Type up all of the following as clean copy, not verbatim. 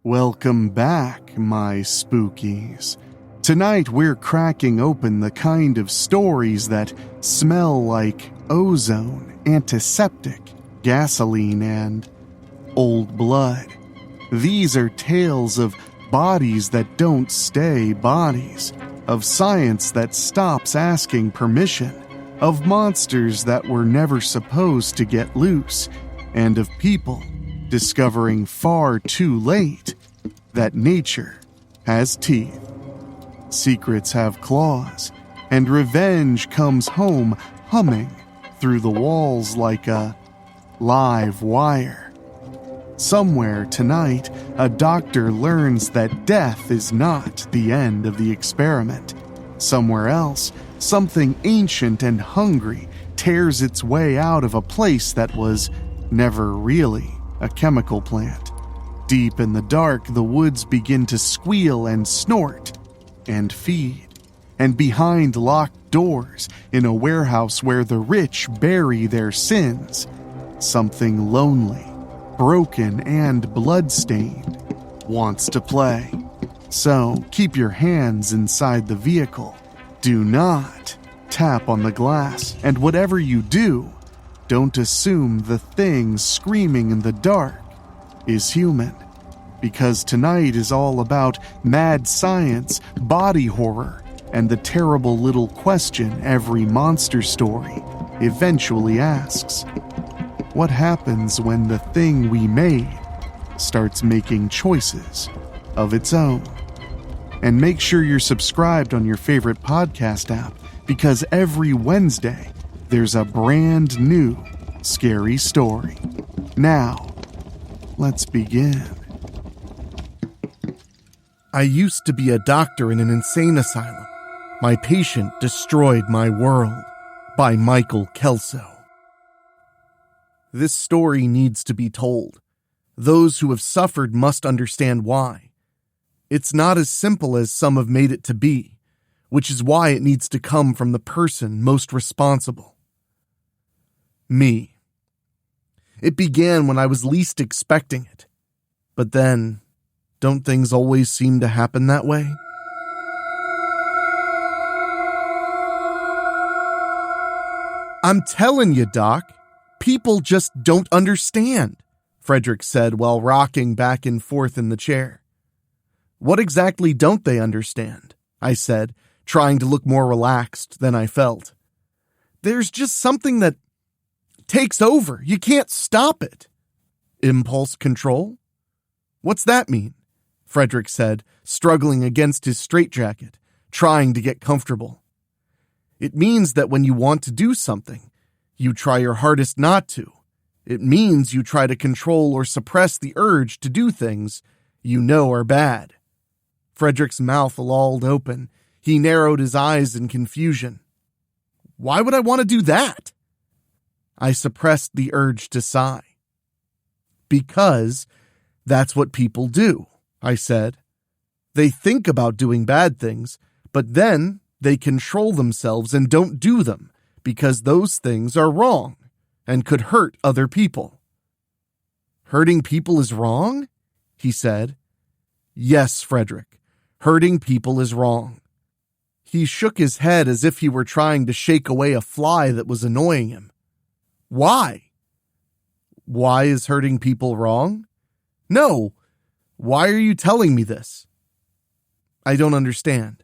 Welcome back, my spookies. Tonight we're cracking open the kind of stories that smell like ozone, antiseptic, gasoline, and old blood. These are tales of bodies that don't stay bodies, of science that stops asking permission, of monsters that were never supposed to get loose, and of people discovering far too late that nature has teeth. Secrets have claws, and revenge comes home humming through the walls like a live wire. Somewhere tonight, a doctor learns that death is not the end of the experiment. Somewhere else, something ancient and hungry tears its way out of a place that was never really a chemical plant. Deep in the dark, the woods begin to squeal and snort and feed. And behind locked doors, in a warehouse where the rich bury their sins, something lonely, broken, and bloodstained wants to play. So keep your hands inside the vehicle. Do not tap on the glass, and whatever you do, don't assume the thing screaming in the dark is human. Because tonight is all about mad science, body horror, and the terrible little question every monster story eventually asks. What happens when the thing we made starts making choices of its own? And make sure you're subscribed on your favorite podcast app, because every Wednesday there's a brand new scary story. Now, let's begin. I used to be a doctor in an insane asylum. My patient destroyed my world, by Michael Kelso. This story needs to be told. Those who have suffered must understand why. It's not as simple as some have made it to be, which is why it needs to come from the person most responsible. Me. It began when I was least expecting it. But then, don't things always seem to happen that way? I'm telling you, Doc, people just don't understand, Frederick said while rocking back and forth in the chair. What exactly don't they understand? I said, trying to look more relaxed than I felt. There's just something that takes over. You can't stop it. Impulse control? What's that mean? Frederick said, struggling against his straitjacket, trying to get comfortable. It means that when you want to do something, you try your hardest not to. It means you try to control or suppress the urge to do things you know are bad. Frederick's mouth lolled open. He narrowed his eyes in confusion. Why would I want to do that? I suppressed the urge to sigh. Because that's what people do, I said. They think about doing bad things, but then they control themselves and don't do them because those things are wrong and could hurt other people. Hurting people is wrong? He said. Yes, Frederick, hurting people is wrong. He shook his head as if he were trying to shake away a fly that was annoying him. Why? Why is hurting people wrong? No. Why are you telling me this? I don't understand.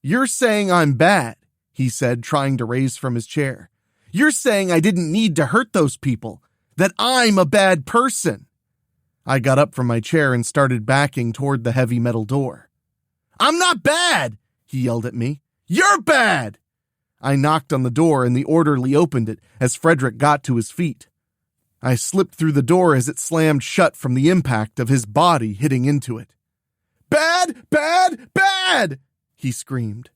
You're saying I'm bad, he said, trying to raise from his chair. You're saying I didn't need to hurt those people, that I'm a bad person. I got up from my chair and started backing toward the heavy metal door. I'm not bad, he yelled at me. You're bad! I knocked on the door and the orderly opened it as Frederick got to his feet. I slipped through the door as it slammed shut from the impact of his body hitting into it. Bad, bad, bad! He screamed.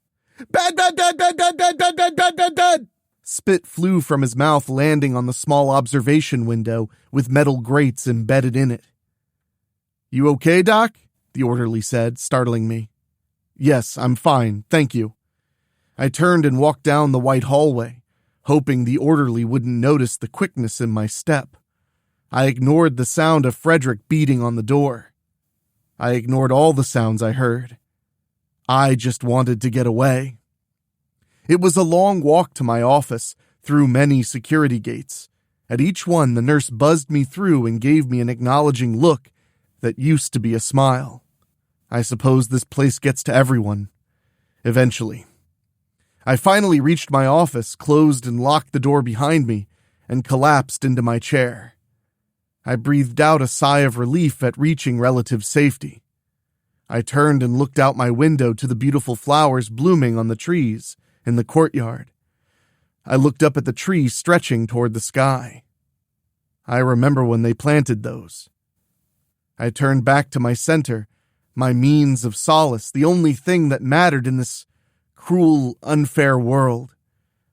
Bad, bad, bad, bad, bad, bad, bad, bad, bad, bad, bad! Spit flew from his mouth, landing on the small observation window with metal grates embedded in it. You okay, Doc? The orderly said, startling me. Yes, I'm fine, thank you. I turned and walked down the white hallway, hoping the orderly wouldn't notice the quickness in my step. I ignored the sound of Frederick beating on the door. I ignored all the sounds I heard. I just wanted to get away. It was a long walk to my office, through many security gates. At each one, the nurse buzzed me through and gave me an acknowledging look that used to be a smile. I suppose this place gets to everyone. Eventually. I finally reached my office, closed and locked the door behind me, and collapsed into my chair. I breathed out a sigh of relief at reaching relative safety. I turned and looked out my window to the beautiful flowers blooming on the trees in the courtyard. I looked up at the trees stretching toward the sky. I remember when they planted those. I turned back to my center, my means of solace, the only thing that mattered in this cruel, unfair world.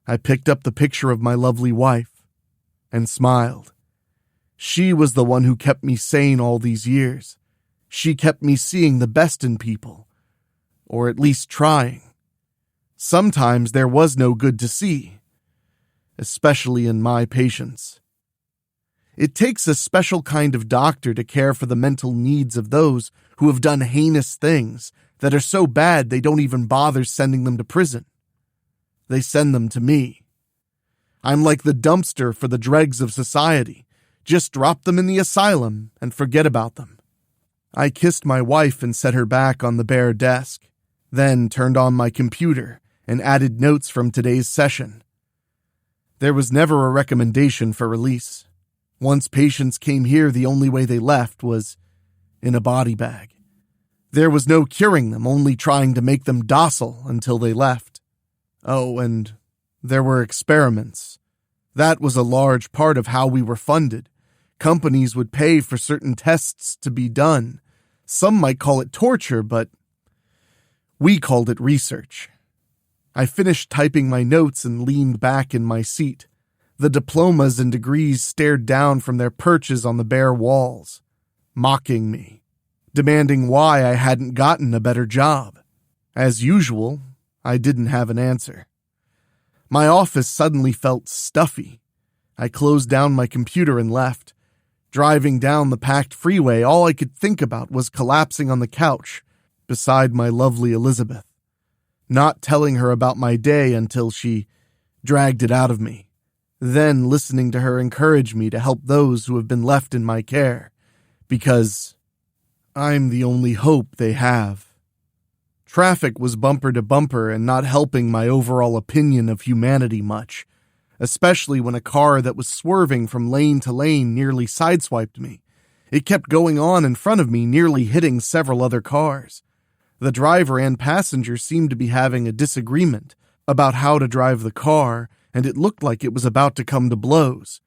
I picked up the picture of my lovely wife and smiled. She was the one who kept me sane all these years. She kept me seeing the best in people, or at least trying. Sometimes there was no good to see, especially in my patients. It takes a special kind of doctor to care for the mental needs of those who have done heinous things that are so bad they don't even bother sending them to prison. They send them to me. I'm like the dumpster for the dregs of society. Just drop them in the asylum and forget about them. I kissed my wife and set her back on the bare desk, then turned on my computer and added notes from today's session. There was never a recommendation for release. Once patients came here, the only way they left was in a body bag. There was no curing them, only trying to make them docile until they left. Oh, and there were experiments. That was a large part of how we were funded. Companies would pay for certain tests to be done. Some might call it torture, but we called it research. I finished typing my notes and leaned back in my seat. The diplomas and degrees stared down from their perches on the bare walls, mocking me, demanding why I hadn't gotten a better job. As usual, I didn't have an answer. My office suddenly felt stuffy. I closed down my computer and left. Driving down the packed freeway, all I could think about was collapsing on the couch beside my lovely Elizabeth, not telling her about my day until she dragged it out of me, then listening to her encourage me to help those who have been left in my care, because I'm the only hope they have. Traffic was bumper to bumper and not helping my overall opinion of humanity much, especially when a car that was swerving from lane to lane nearly sideswiped me. It kept going on in front of me, nearly hitting several other cars. The driver and passenger seemed to be having a disagreement about how to drive the car, and it looked like it was about to come to blows.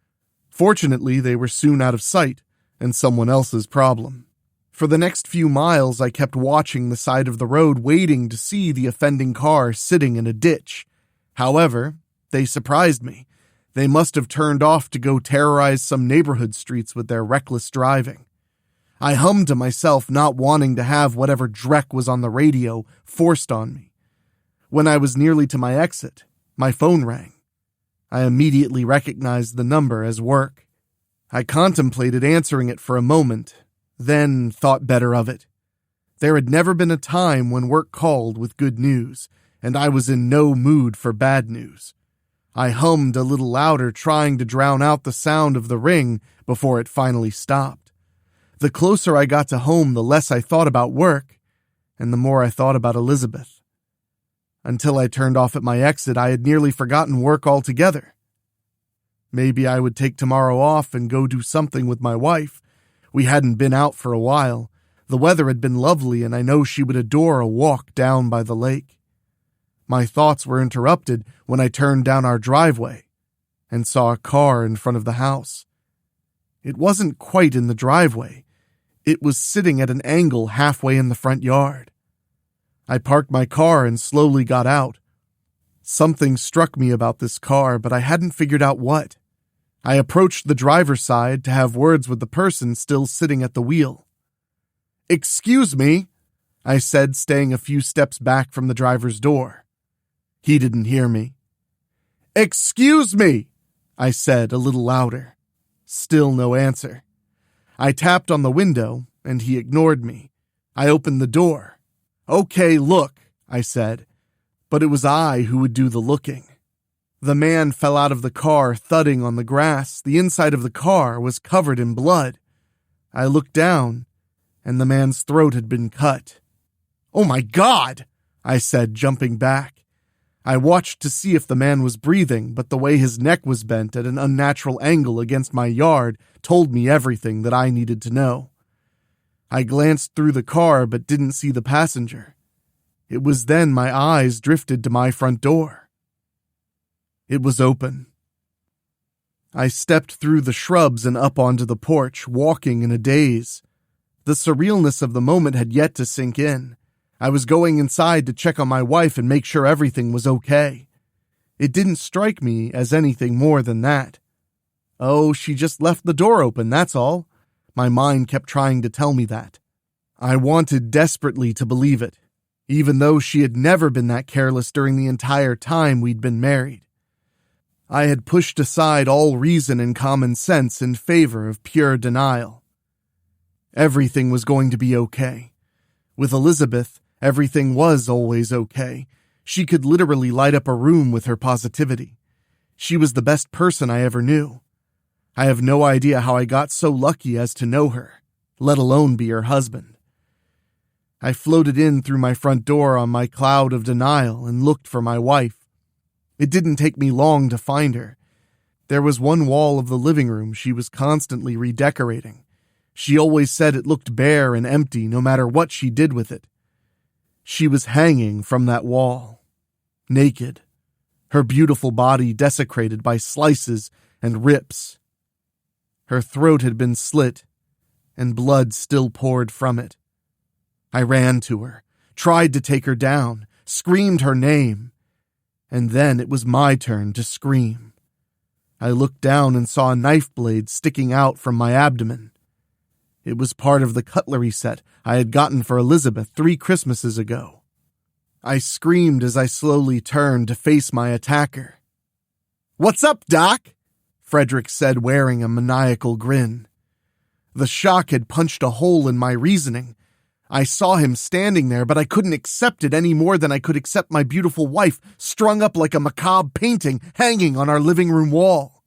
Fortunately, they were soon out of sight, and someone else's problem. For the next few miles, I kept watching the side of the road, waiting to see the offending car sitting in a ditch. However, they surprised me. They must have turned off to go terrorize some neighborhood streets with their reckless driving. I hummed to myself, not wanting to have whatever dreck was on the radio forced on me. When I was nearly to my exit, my phone rang. I immediately recognized the number as work. I contemplated answering it for a moment, then thought better of it. There had never been a time when work called with good news, and I was in no mood for bad news. I hummed a little louder, trying to drown out the sound of the ring before it finally stopped. The closer I got to home, the less I thought about work, and the more I thought about Elizabeth. Until I turned off at my exit, I had nearly forgotten work altogether. Maybe I would take tomorrow off and go do something with my wife. We hadn't been out for a while. The weather had been lovely, and I know she would adore a walk down by the lake. My thoughts were interrupted when I turned down our driveway and saw a car in front of the house. It wasn't quite in the driveway. It was sitting at an angle halfway in the front yard. I parked my car and slowly got out. Something struck me about this car, but I hadn't figured out what. I approached the driver's side to have words with the person still sitting at the wheel. "Excuse me," I said, staying a few steps back from the driver's door. He didn't hear me. "Excuse me," I said a little louder. Still no answer. I tapped on the window, and he ignored me, I opened the door. "Okay, look," I said, but it was I who would do the looking. The man fell out of the car, thudding on the grass. The inside of the car was covered in blood. I looked down, and the man's throat had been cut. "Oh my God!" I said, jumping back. I watched to see if the man was breathing, but the way his neck was bent at an unnatural angle against my yard told me everything that I needed to know. I glanced through the car but didn't see the passenger. It was then my eyes drifted to my front door. It was open. I stepped through the shrubs and up onto the porch, walking in a daze. The surrealness of the moment had yet to sink in. I was going inside to check on my wife and make sure everything was okay. It didn't strike me as anything more than that. Oh, she just left the door open, that's all. My mind kept trying to tell me that. I wanted desperately to believe it, even though she had never been that careless during the entire time we'd been married. I had pushed aside all reason and common sense in favor of pure denial. Everything was going to be okay. With Elizabeth, everything was always okay. She could literally light up a room with her positivity. She was the best person I ever knew. I have no idea how I got so lucky as to know her, let alone be her husband. I floated in through my front door on my cloud of denial and looked for my wife. It didn't take me long to find her. There was one wall of the living room she was constantly redecorating. She always said it looked bare and empty no matter what she did with it. She was hanging from that wall, naked, her beautiful body desecrated by slices and rips. Her throat had been slit, and blood still poured from it. I ran to her, tried to take her down, screamed her name, and then it was my turn to scream. I looked down and saw a knife blade sticking out from my abdomen. It was part of the cutlery set I had gotten for Elizabeth 3 Christmases ago. I screamed as I slowly turned to face my attacker. "What's up, Doc?" Frederick said, wearing a maniacal grin. The shock had punched a hole in my reasoning. I saw him standing there, but I couldn't accept it any more than I could accept my beautiful wife strung up like a macabre painting hanging on our living room wall.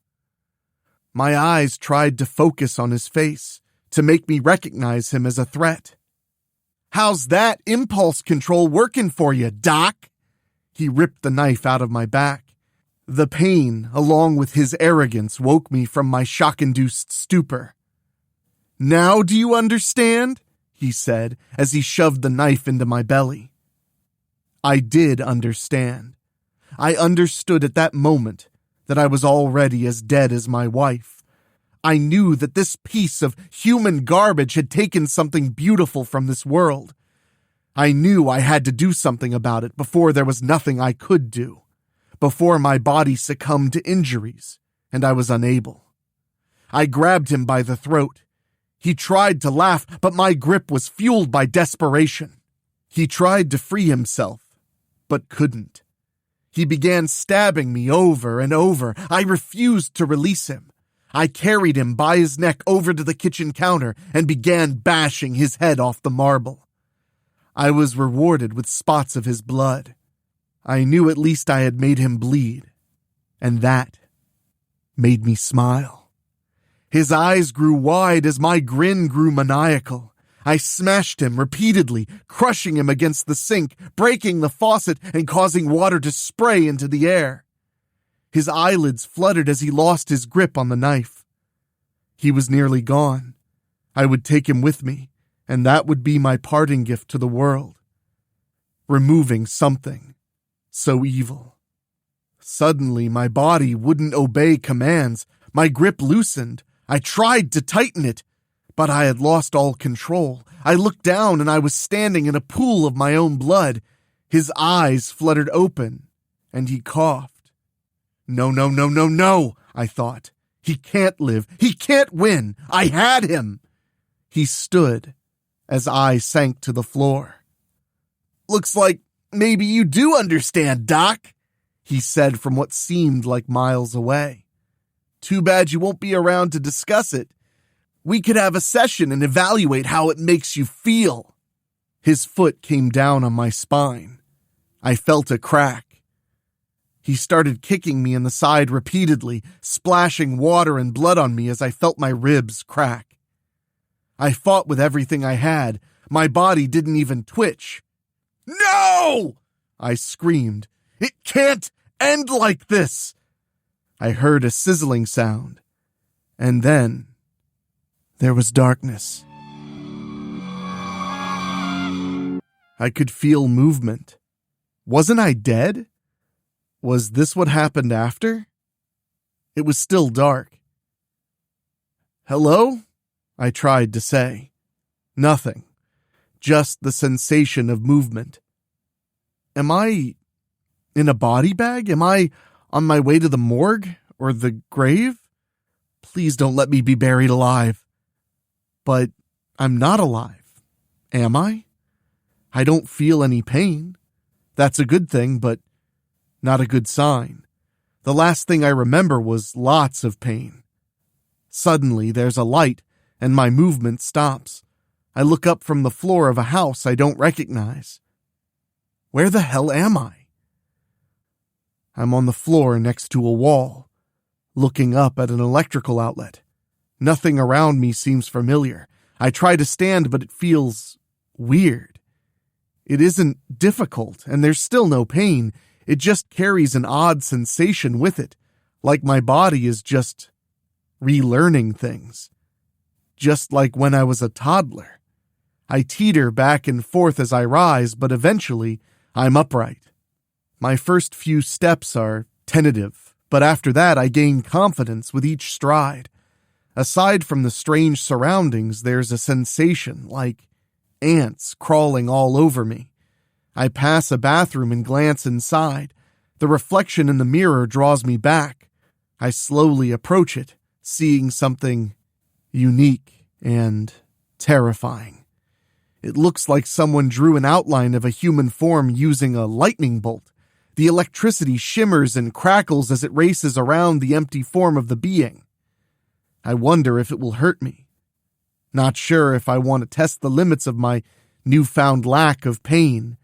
My eyes tried to focus on his face, to make me recognize him as a threat. "How's that impulse control working for you, Doc?" He ripped the knife out of my back. The pain, along with his arrogance, woke me from my shock-induced stupor. "Now do you understand?" he said as he shoved the knife into my belly. I did understand. I understood at that moment that I was already as dead as my wife. I knew that this piece of human garbage had taken something beautiful from this world. I knew I had to do something about it before there was nothing I could do, before my body succumbed to injuries, and I was unable. I grabbed him by the throat. He tried to laugh, but my grip was fueled by desperation. He tried to free himself, but couldn't. He began stabbing me over and over. I refused to release him. I carried him by his neck over to the kitchen counter and began bashing his head off the marble. I was rewarded with spots of his blood. I knew at least I had made him bleed, and that made me smile. His eyes grew wide as my grin grew maniacal. I smashed him repeatedly, crushing him against the sink, breaking the faucet and causing water to spray into the air. His eyelids fluttered as he lost his grip on the knife. He was nearly gone. I would take him with me, and that would be my parting gift to the world. Removing something so evil. Suddenly, my body wouldn't obey commands. My grip loosened. I tried to tighten it, but I had lost all control. I looked down and I was standing in a pool of my own blood. His eyes fluttered open, and he coughed. No, I thought. He can't live. He can't win. I had him. He stood as I sank to the floor. "Looks like maybe you do understand, Doc," he said from what seemed like miles away. "Too bad you won't be around to discuss it. We could have a session and evaluate how it makes you feel." His foot came down on my spine. I felt a crack. He started kicking me in the side repeatedly, splashing water and blood on me as I felt my ribs crack. I fought with everything I had. My body didn't even twitch. "No!" I screamed. "It can't end like this!" I heard a sizzling sound. And then there was darkness. I could feel movement. Wasn't I dead? Was this what happened after? It was still dark. "Hello?" I tried to say. Nothing. Just the sensation of movement. Am I in a body bag? Am I on my way to the morgue or the grave? Please don't let me be buried alive. But I'm not alive. Am I? I don't feel any pain. That's a good thing, but not a good sign. The last thing I remember was lots of pain. Suddenly, there's a light, and my movement stops. I look up from the floor of a house I don't recognize. Where the hell am I? I'm on the floor next to a wall, looking up at an electrical outlet. Nothing around me seems familiar. I try to stand, but it feels weird. It isn't difficult, and there's still no pain. It just carries an odd sensation with it, like my body is just relearning things. Just like when I was a toddler. I teeter back and forth as I rise, but eventually I'm upright. My first few steps are tentative, but after that I gain confidence with each stride. Aside from the strange surroundings, there's a sensation like ants crawling all over me. I pass a bathroom and glance inside. The reflection in the mirror draws me back. I slowly approach it, seeing something unique and terrifying. It looks like someone drew an outline of a human form using a lightning bolt. The electricity shimmers and crackles as it races around the empty form of the being. I wonder if it will hurt me. Not sure if I want to test the limits of my newfound lack of pain.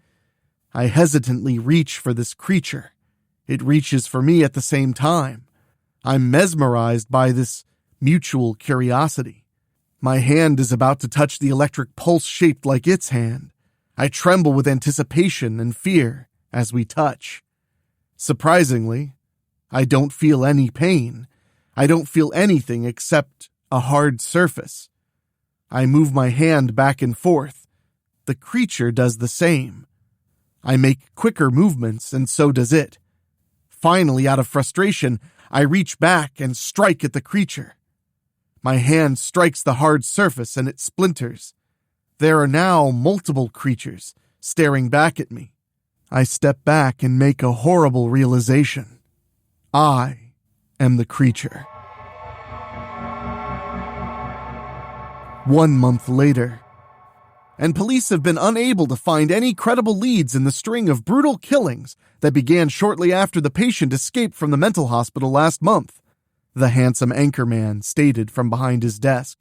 I hesitantly reach for this creature. It reaches for me at the same time. I'm mesmerized by this mutual curiosity. My hand is about to touch the electric pulse shaped like its hand. I tremble with anticipation and fear as we touch. Surprisingly, I don't feel any pain. I don't feel anything except a hard surface. I move my hand back and forth. The creature does the same. I make quicker movements, and so does it. Finally, out of frustration, I reach back and strike at the creature. My hand strikes the hard surface and it splinters. There are now multiple creatures staring back at me. I step back and make a horrible realization. I am the creature. 1 month later, and police have been unable to find any credible leads in the string of brutal killings that began shortly after the patient escaped from the mental hospital last month, the handsome anchorman stated from behind his desk.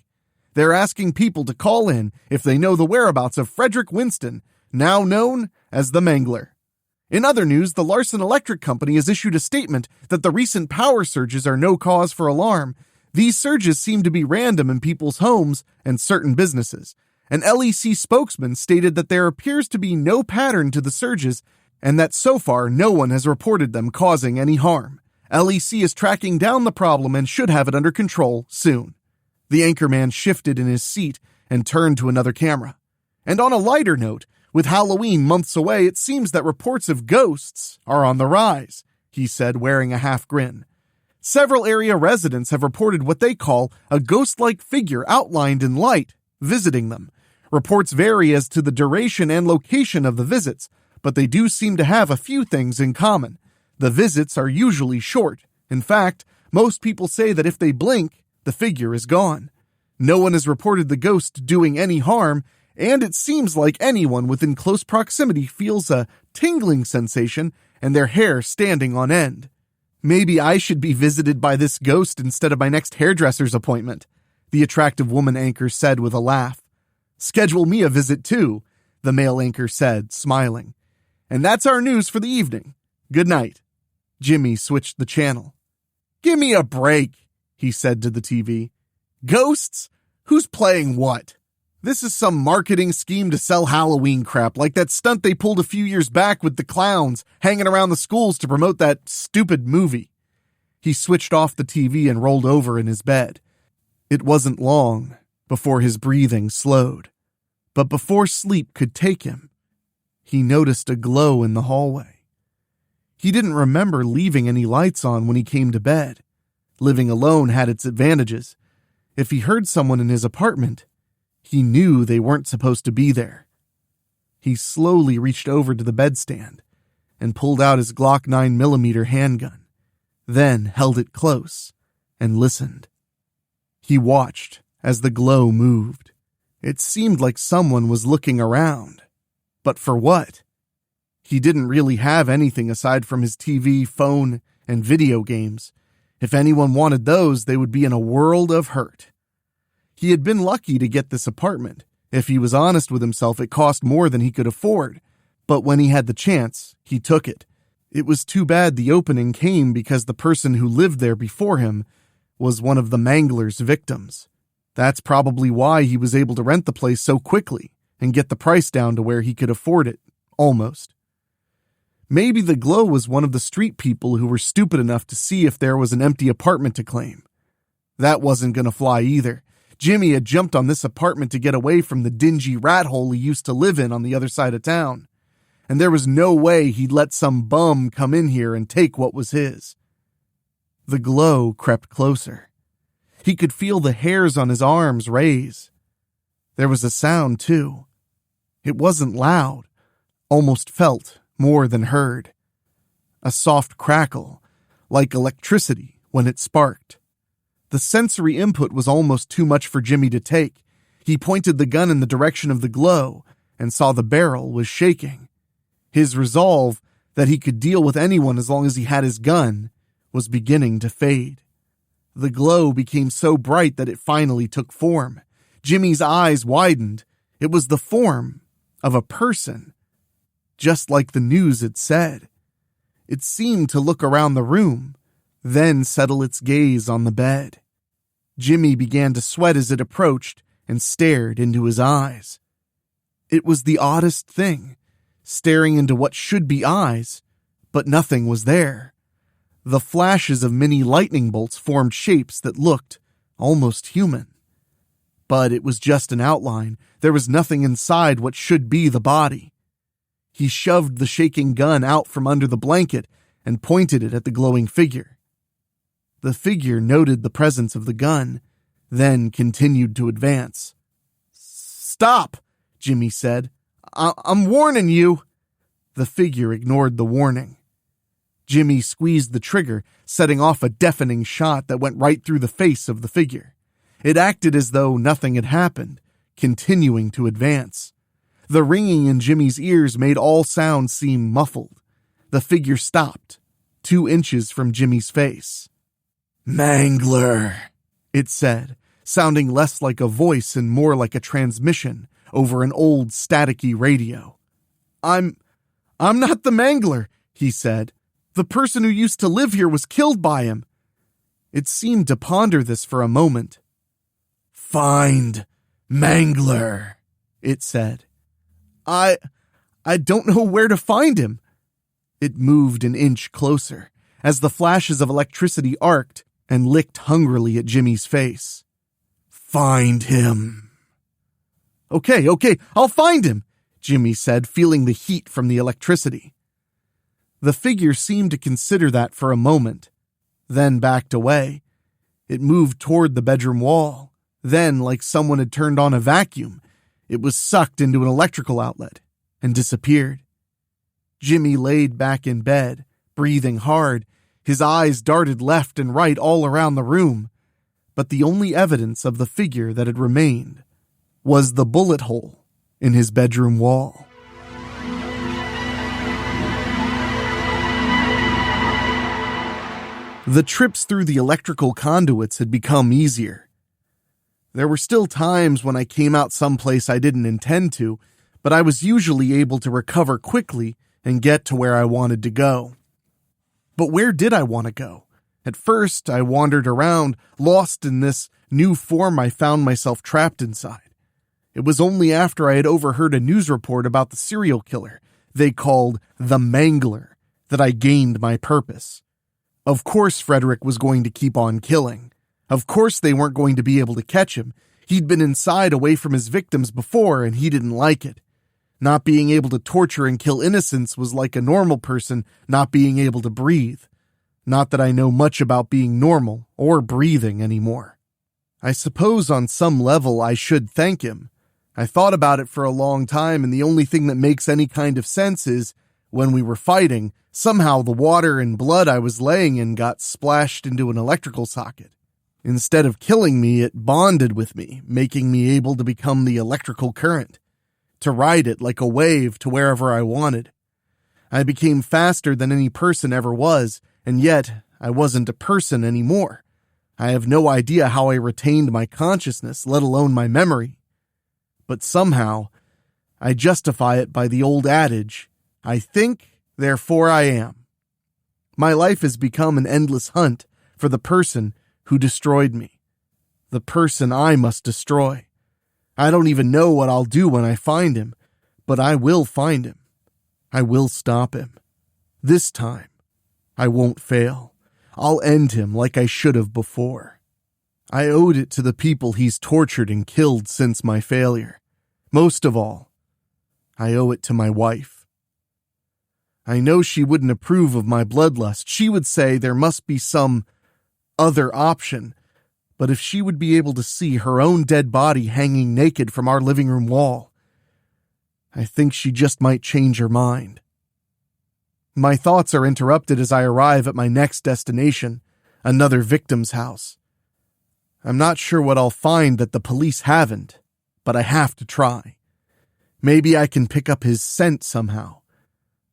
They're asking people to call in if they know the whereabouts of Frederick Winston, now known as the Mangler. In other news, the Larson Electric Company has issued a statement that the recent power surges are no cause for alarm. These surges seem to be random in people's homes and certain businesses. An LEC spokesman stated that there appears to be no pattern to the surges and that so far no one has reported them causing any harm. LEC is tracking down the problem and should have it under control soon. The anchorman shifted in his seat and turned to another camera. And on a lighter note, with Halloween months away, it seems that reports of ghosts are on the rise, he said, wearing a half grin. Several area residents have reported what they call a ghost-like figure outlined in light visiting them. Reports vary as to the duration and location of the visits, but they do seem to have a few things in common. The visits are usually short. In fact, most people say that if they blink, the figure is gone. No one has reported the ghost doing any harm, and it seems like anyone within close proximity feels a tingling sensation and their hair standing on end. Maybe I should be visited by this ghost instead of my next hairdresser's appointment, the attractive woman anchor said with a laugh. Schedule me a visit too. the male anchor said, smiling. And that's our news for the evening. Good night. Jimmy switched the channel. Give me a break, he said to the TV. Ghosts? Who's playing what? This is some marketing scheme to sell Halloween crap, like that stunt they pulled a few years back with the clowns hanging around the schools to promote that stupid movie. He switched off the TV and rolled over in his bed. It wasn't long before his breathing slowed. But before sleep could take him, he noticed a glow in the hallway. He didn't remember leaving any lights on when he came to bed. Living alone had its advantages. If he heard someone in his apartment, he knew they weren't supposed to be there. He slowly reached over to the bedstand and pulled out his Glock 9mm handgun, then held it close and listened. He watched as the glow moved. It seemed like someone was looking around. But for what? He didn't really have anything aside from his TV, phone, and video games. If anyone wanted those, they would be in a world of hurt. He had been lucky to get this apartment. If he was honest with himself, it cost more than he could afford. But when he had the chance, he took it. It was too bad the opening came because the person who lived there before him was one of the Mangler's victims. That's probably why he was able to rent the place so quickly and get the price down to where he could afford it, almost. Maybe the glow was one of the street people who were stupid enough to see if there was an empty apartment to claim. That wasn't going to fly either. Jimmy had jumped on this apartment to get away from the dingy rat hole he used to live in on the other side of town. And there was no way he'd let some bum come in here and take what was his. The glow crept closer. He could feel the hairs on his arms raise. There was a sound, too. It wasn't loud, almost felt more than heard. A soft crackle, like electricity when it sparked. The sensory input was almost too much for Jimmy to take. He pointed the gun in the direction of the glow and saw the barrel was shaking. His resolve that he could deal with anyone as long as he had his gun was beginning to fade. The glow became so bright that it finally took form. Jimmy's eyes widened. It was the form of a person, just like the news had said. It seemed to look around the room, then settle its gaze on the bed. Jimmy began to sweat as it approached and stared into his eyes. It was the oddest thing, staring into what should be eyes, but nothing was there. The flashes of mini lightning bolts formed shapes that looked almost human. But it was just an outline. There was nothing inside what should be the body. He shoved the shaking gun out from under the blanket and pointed it at the glowing figure. The figure noted the presence of the gun, then continued to advance. "Stop," Jimmy said. I'm warning you." The figure ignored the warning. Jimmy squeezed the trigger, setting off a deafening shot that went right through the face of the figure. It acted as though nothing had happened, continuing to advance. The ringing in Jimmy's ears made all sounds seem muffled. The figure stopped, 2 inches from Jimmy's face. "Mangler," it said, sounding less like a voice and more like a transmission over an old staticky radio. I'm not the Mangler," he said. "The person who used to live here was killed by him." It seemed to ponder this for a moment. "Find Mangler," it said. I don't know where to find him." It moved an inch closer as the flashes of electricity arced and licked hungrily at Jimmy's face. "Find him." Okay, I'll find him," Jimmy said, feeling the heat from the electricity. The figure seemed to consider that for a moment, then backed away. It moved toward the bedroom wall. Then, like someone had turned on a vacuum, it was sucked into an electrical outlet and disappeared. Jimmy laid back in bed, breathing hard. His eyes darted left and right all around the room. But the only evidence of the figure that had remained was the bullet hole in his bedroom wall. The trips through the electrical conduits had become easier. There were still times when I came out someplace I didn't intend to, but I was usually able to recover quickly and get to where I wanted to go. But where did I want to go? At first, I wandered around, lost in this new form I found myself trapped inside. It was only after I had overheard a news report about the serial killer they called the Mangler that I gained my purpose. Of course Frederick was going to keep on killing. Of course they weren't going to be able to catch him. He'd been inside away from his victims before and he didn't like it. Not being able to torture and kill innocents was like a normal person not being able to breathe. Not that I know much about being normal or breathing anymore. I suppose on some level I should thank him. I thought about it for a long time, and the only thing that makes any kind of sense is, when we were fighting, somehow the water and blood I was laying in got splashed into an electrical socket. Instead of killing me, it bonded with me, making me able to become the electrical current, to ride it like a wave to wherever I wanted. I became faster than any person ever was, and yet I wasn't a person anymore. I have no idea how I retained my consciousness, let alone my memory. But somehow, I justify it by the old adage, I think, therefore I am. My life has become an endless hunt for the person who destroyed me. The person I must destroy. I don't even know what I'll do when I find him, but I will find him. I will stop him. This time, I won't fail. I'll end him like I should have before. I owed it to the people he's tortured and killed since my failure. Most of all, I owe it to my wife. I know she wouldn't approve of my bloodlust. She would say there must be some other option. But if she would be able to see her own dead body hanging naked from our living room wall, I think she just might change her mind. My thoughts are interrupted as I arrive at my next destination, another victim's house. I'm not sure what I'll find that the police haven't, but I have to try. Maybe I can pick up his scent somehow.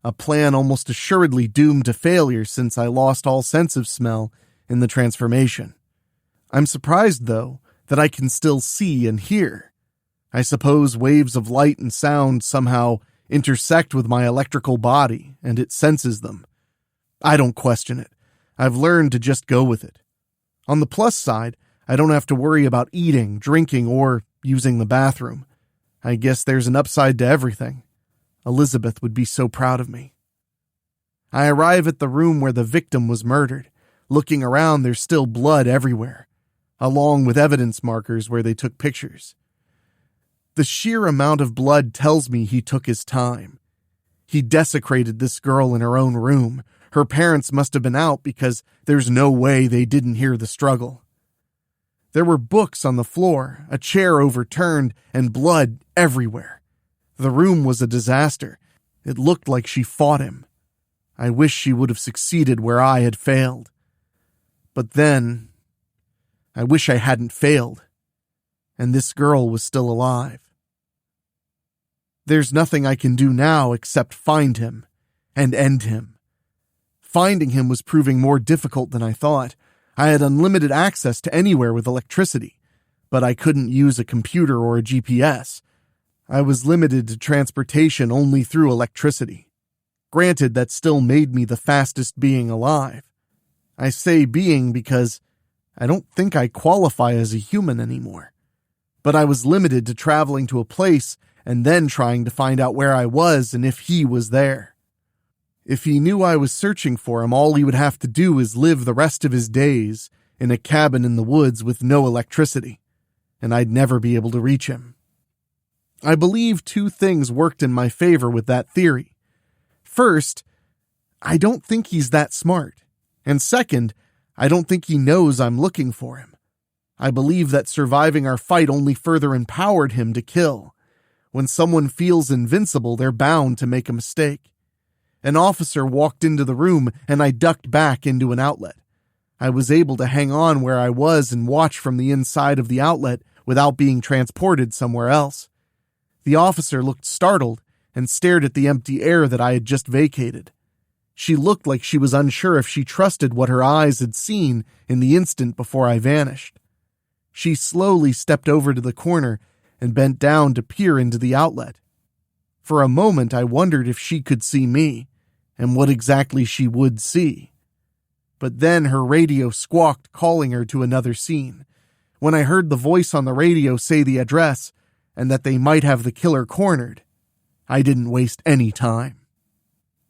A plan almost assuredly doomed to failure since I lost all sense of smell in the transformation. I'm surprised, though, that I can still see and hear. I suppose waves of light and sound somehow intersect with my electrical body, and it senses them. I don't question it. I've learned to just go with it. On the plus side, I don't have to worry about eating, drinking, or using the bathroom. I guess there's an upside to everything. Elizabeth would be so proud of me. I arrive at the room where the victim was murdered. Looking around, there's still blood everywhere, along with evidence markers where they took pictures. The sheer amount of blood tells me he took his time. He desecrated this girl in her own room. Her parents must have been out because there's no way they didn't hear the struggle. There were books on the floor, a chair overturned, and blood everywhere. The room was a disaster. It looked like she fought him. I wish she would have succeeded where I had failed. But then, I wish I hadn't failed, and this girl was still alive. There's nothing I can do now except find him and end him. Finding him was proving more difficult than I thought. I had unlimited access to anywhere with electricity, but I couldn't use a computer or a GPS. I was limited to transportation only through electricity. Granted, that still made me the fastest being alive. I say being because I don't think I qualify as a human anymore. But I was limited to traveling to a place and then trying to find out where I was and if he was there. If he knew I was searching for him, all he would have to do is live the rest of his days in a cabin in the woods with no electricity, and I'd never be able to reach him. I believe two things worked in my favor with that theory. First, I don't think he's that smart. And second, I don't think he knows I'm looking for him. I believe that surviving our fight only further empowered him to kill. When someone feels invincible, they're bound to make a mistake. An officer walked into the room, and I ducked back into an outlet. I was able to hang on where I was and watch from the inside of the outlet without being transported somewhere else. The officer looked startled and stared at the empty air that I had just vacated. She looked like she was unsure if she trusted what her eyes had seen in the instant before I vanished. She slowly stepped over to the corner and bent down to peer into the outlet. For a moment, I wondered if she could see me, and what exactly she would see. But then her radio squawked, calling her to another scene. When I heard the voice on the radio say the address, and that they might have the killer cornered, I didn't waste any time.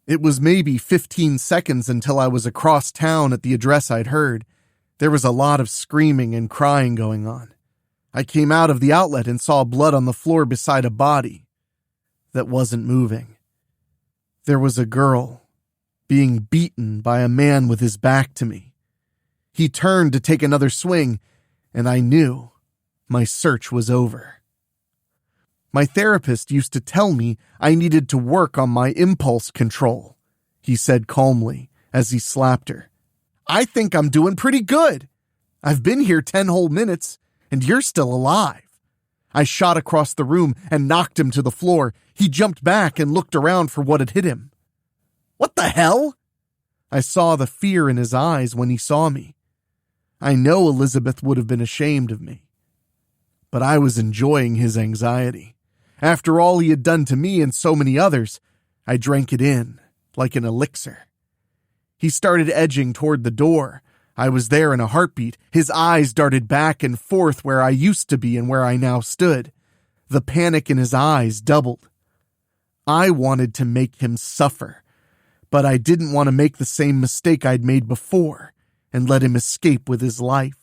It was maybe 15 seconds until I was across town at the address I'd heard. There was a lot of screaming and crying going on. I came out of the outlet and saw blood on the floor beside a body that wasn't moving. There was a girl being beaten by a man with his back to me. He turned to take another swing, and I knew my search was over. My therapist used to tell me I needed to work on my impulse control, he said calmly as he slapped her. I think I'm doing pretty good. I've been here 10 whole minutes, and you're still alive. I shot across the room and knocked him to the floor. He jumped back and looked around for what had hit him. What the hell? I saw the fear in his eyes when he saw me. I know Elizabeth would have been ashamed of me, but I was enjoying his anxiety. After all he had done to me and so many others, I drank it in like an elixir. He started edging toward the door. I was there in a heartbeat. His eyes darted back and forth where I used to be and where I now stood. The panic in his eyes doubled. I wanted to make him suffer, but I didn't want to make the same mistake I'd made before and let him escape with his life.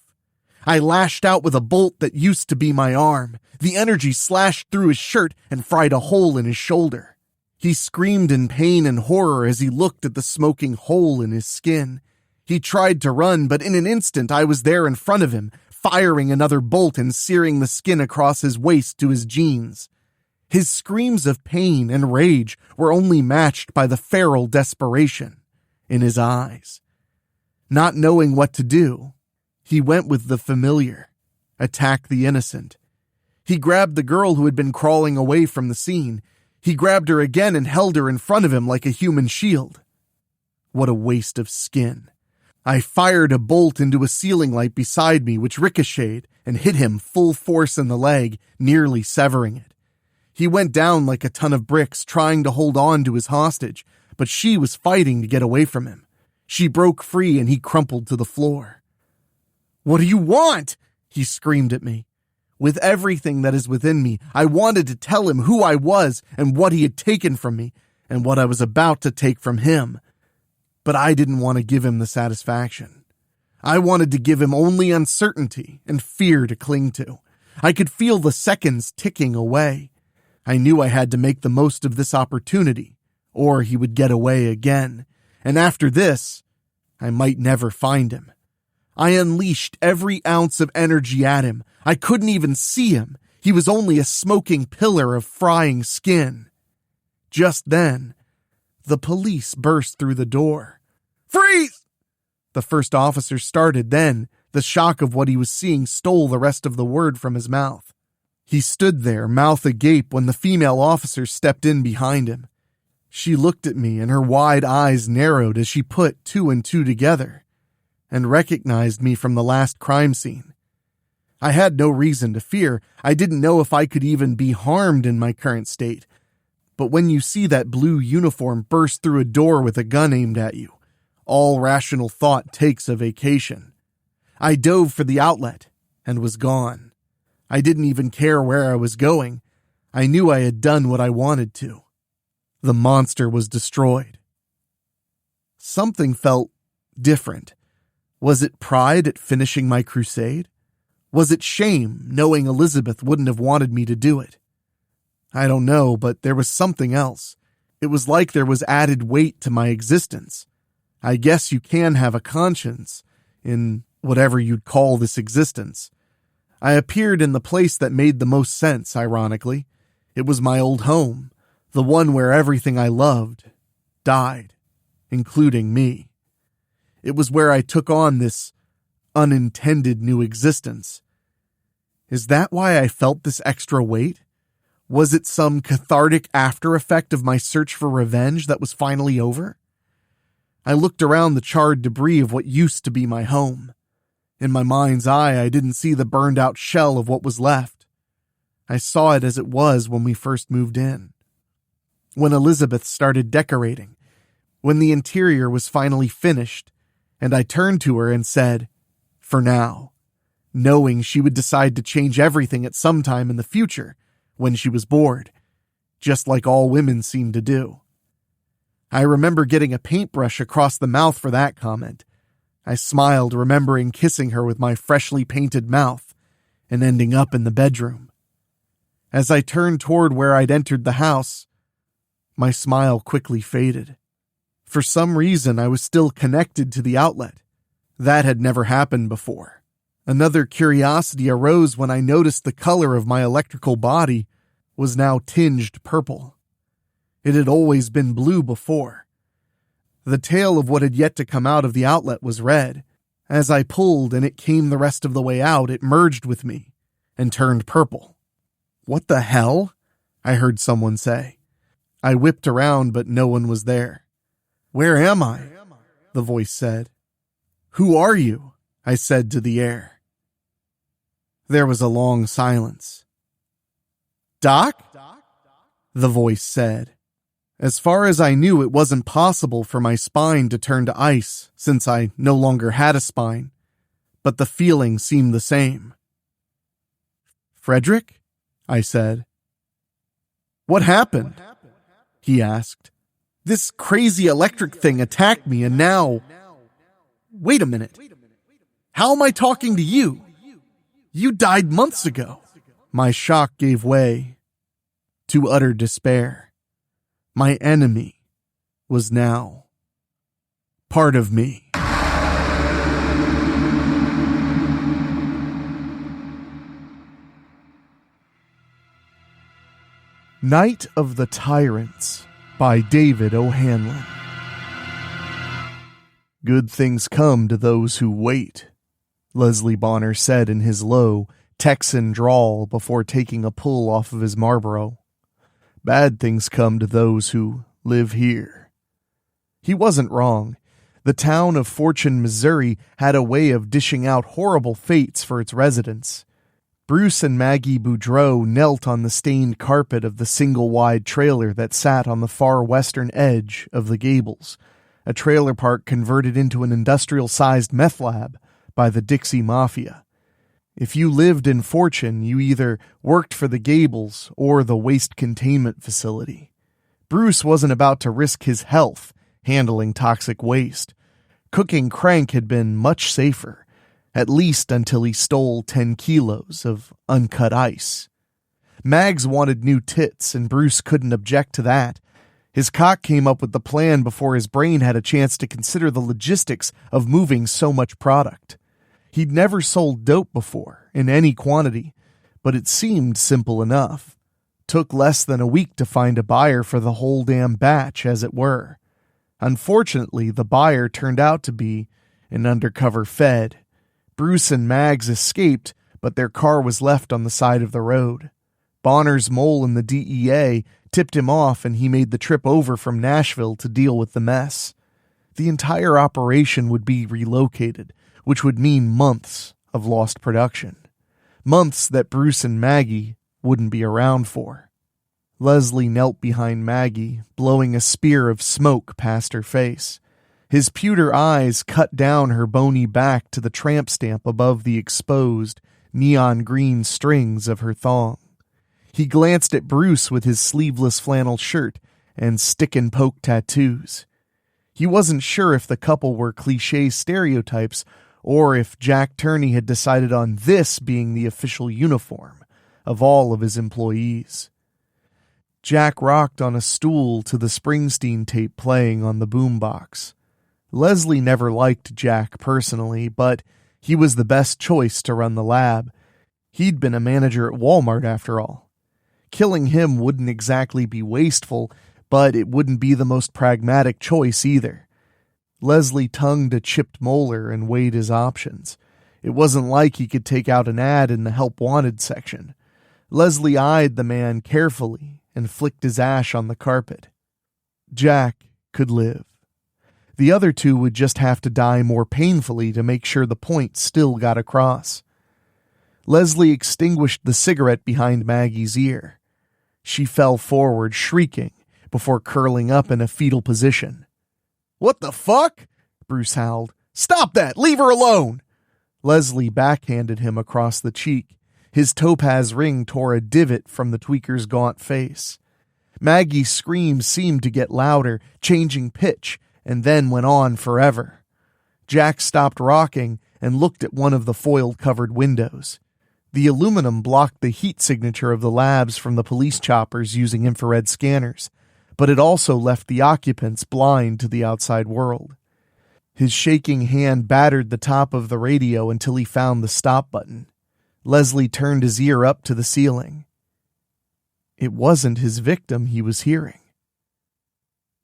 I lashed out with a bolt that used to be my arm. The energy slashed through his shirt and fried a hole in his shoulder. He screamed in pain and horror as he looked at the smoking hole in his skin. He tried to run, but in an instant I was there in front of him, firing another bolt and searing the skin across his waist to his jeans. His screams of pain and rage were only matched by the feral desperation in his eyes. Not knowing what to do, he went with the familiar, attack the innocent. He grabbed the girl who had been crawling away from the scene. He grabbed her again and held her in front of him like a human shield. What a waste of skin. I fired a bolt into a ceiling light beside me, which ricocheted and hit him full force in the leg, nearly severing it. He went down like a ton of bricks, trying to hold on to his hostage, but she was fighting to get away from him. She broke free and he crumpled to the floor. "What do you want?" he screamed at me. With everything that is within me, I wanted to tell him who I was and what he had taken from me and what I was about to take from him. But I didn't want to give him the satisfaction. I wanted to give him only uncertainty and fear to cling to. I could feel the seconds ticking away. I knew I had to make the most of this opportunity, or he would get away again. And after this, I might never find him. I unleashed every ounce of energy at him. I couldn't even see him. He was only a smoking pillar of frying skin. Just then, the police burst through the door. "Freeze!" The first officer started, then the shock of what he was seeing stole the rest of the word from his mouth. He stood there, mouth agape, when the female officer stepped in behind him. She looked at me and her wide eyes narrowed as she put 2 and 2 together and recognized me from the last crime scene. I had no reason to fear. I didn't know if I could even be harmed in my current state. But when you see that blue uniform burst through a door with a gun aimed at you, all rational thought takes a vacation. I dove for the outlet and was gone. I didn't even care where I was going. I knew I had done what I wanted to. The monster was destroyed. Something felt different. Was it pride at finishing my crusade? Was it shame, knowing Elizabeth wouldn't have wanted me to do it? I don't know, but there was something else. It was like there was added weight to my existence. I guess you can have a conscience in whatever you'd call this existence. I appeared in the place that made the most sense, ironically. It was my old home, the one where everything I loved died, including me. It was where I took on this unintended new existence. Is that why I felt this extra weight? Was it some cathartic after effect of my search for revenge that was finally over? I looked around the charred debris of what used to be my home. In my mind's eye, I didn't see the burned out shell of what was left. I saw it as it was when we first moved in. when Elizabeth started decorating, when the interior was finally finished, and I turned to her and said, "For now," knowing she would decide to change everything at some time in the future when she was bored, just like all women seem to do. I remember getting a paintbrush across the mouth for that comment. I smiled, remembering kissing her with my freshly painted mouth and ending up in the bedroom. As I turned toward where I'd entered the house, my smile quickly faded. For some reason, I was still connected to the outlet. That had never happened before. Another curiosity arose when I noticed the color of my electrical body was now tinged purple. It had always been blue before. The tail of what had yet to come out of the outlet was red. As I pulled and it came the rest of the way out, it merged with me and turned purple. "What the hell?" I heard someone say. I whipped around, but no one was there. "Where am I?" the voice said. "Who are you?" I said to the air. There was a long silence. "Doc?" the voice said. As far as I knew, it wasn't possible for my spine to turn to ice, since I no longer had a spine, but the feeling seemed the same. "Frederick?" I said. "What happened?" he asked. "This crazy electric thing attacked me and now..." "Wait a minute. How am I talking to you? You died months ago." My shock gave way to utter despair. My enemy was now part of me. Night of the Tyrants by David O'Hanlon. "Good things come to those who wait," Leslie Bonner said in his low, Texan drawl before taking a pull off of his Marlboro. "Bad things come to those who live here." He wasn't wrong. The town of Fortune, Missouri had a way of dishing out horrible fates for its residents. Bruce and Maggie Boudreau knelt on the stained carpet of the single-wide trailer that sat on the far western edge of the Gables, a trailer park converted into an industrial-sized meth lab by the Dixie Mafia. If you lived in Fortune, you either worked for the Gables or the waste containment facility. Bruce wasn't about to risk his health handling toxic waste. Cooking crank had been much safer, at least until he stole 10 kilos of uncut ice. Mags wanted new tits, and Bruce couldn't object to that. His cock came up with the plan before his brain had a chance to consider the logistics of moving so much product. He'd never sold dope before, in any quantity, but it seemed simple enough. Took less than a week to find a buyer for the whole damn batch, as it were. Unfortunately, the buyer turned out to be an undercover Fed. Bruce and Mags escaped, but their car was left on the side of the road. Bonner's mole in the DEA tipped him off, and he made the trip over from Nashville to deal with the mess. The entire operation would be relocated, which would mean months of lost production. Months that Bruce and Maggie wouldn't be around for. Leslie knelt behind Maggie, blowing a spear of smoke past her face. His pewter eyes cut down her bony back to the tramp stamp above the exposed, neon green strings of her thong. He glanced at Bruce with his sleeveless flannel shirt and stick-and-poke tattoos. He wasn't sure if the couple were cliché stereotypes or if Jack Turney had decided on this being the official uniform of all of his employees. Jack rocked on a stool to the Springsteen tape playing on the boombox. Leslie never liked Jack personally, but he was the best choice to run the lab. He'd been a manager at Walmart after all. Killing him wouldn't exactly be wasteful, but it wouldn't be the most pragmatic choice either. Leslie tongued a chipped molar and weighed his options. It wasn't like he could take out an ad in the Help Wanted section. Leslie eyed the man carefully and flicked his ash on the carpet. Jack could live. The other two would just have to die more painfully to make sure the point still got across. Leslie extinguished the cigarette behind Maggie's ear. She fell forward, shrieking, before curling up in a fetal position. "What the fuck?" Bruce howled. "Stop that! Leave her alone!" Leslie backhanded him across the cheek. His topaz ring tore a divot from the tweaker's gaunt face. Maggie's screams seemed to get louder, changing pitch, and then went on forever. Jack stopped rocking and looked at one of the foil-covered windows. The aluminum blocked the heat signature of the labs from the police choppers using infrared scanners, but it also left the occupants blind to the outside world. His shaking hand battered the top of the radio until he found the stop button. Leslie turned his ear up to the ceiling. It wasn't his victim he was hearing.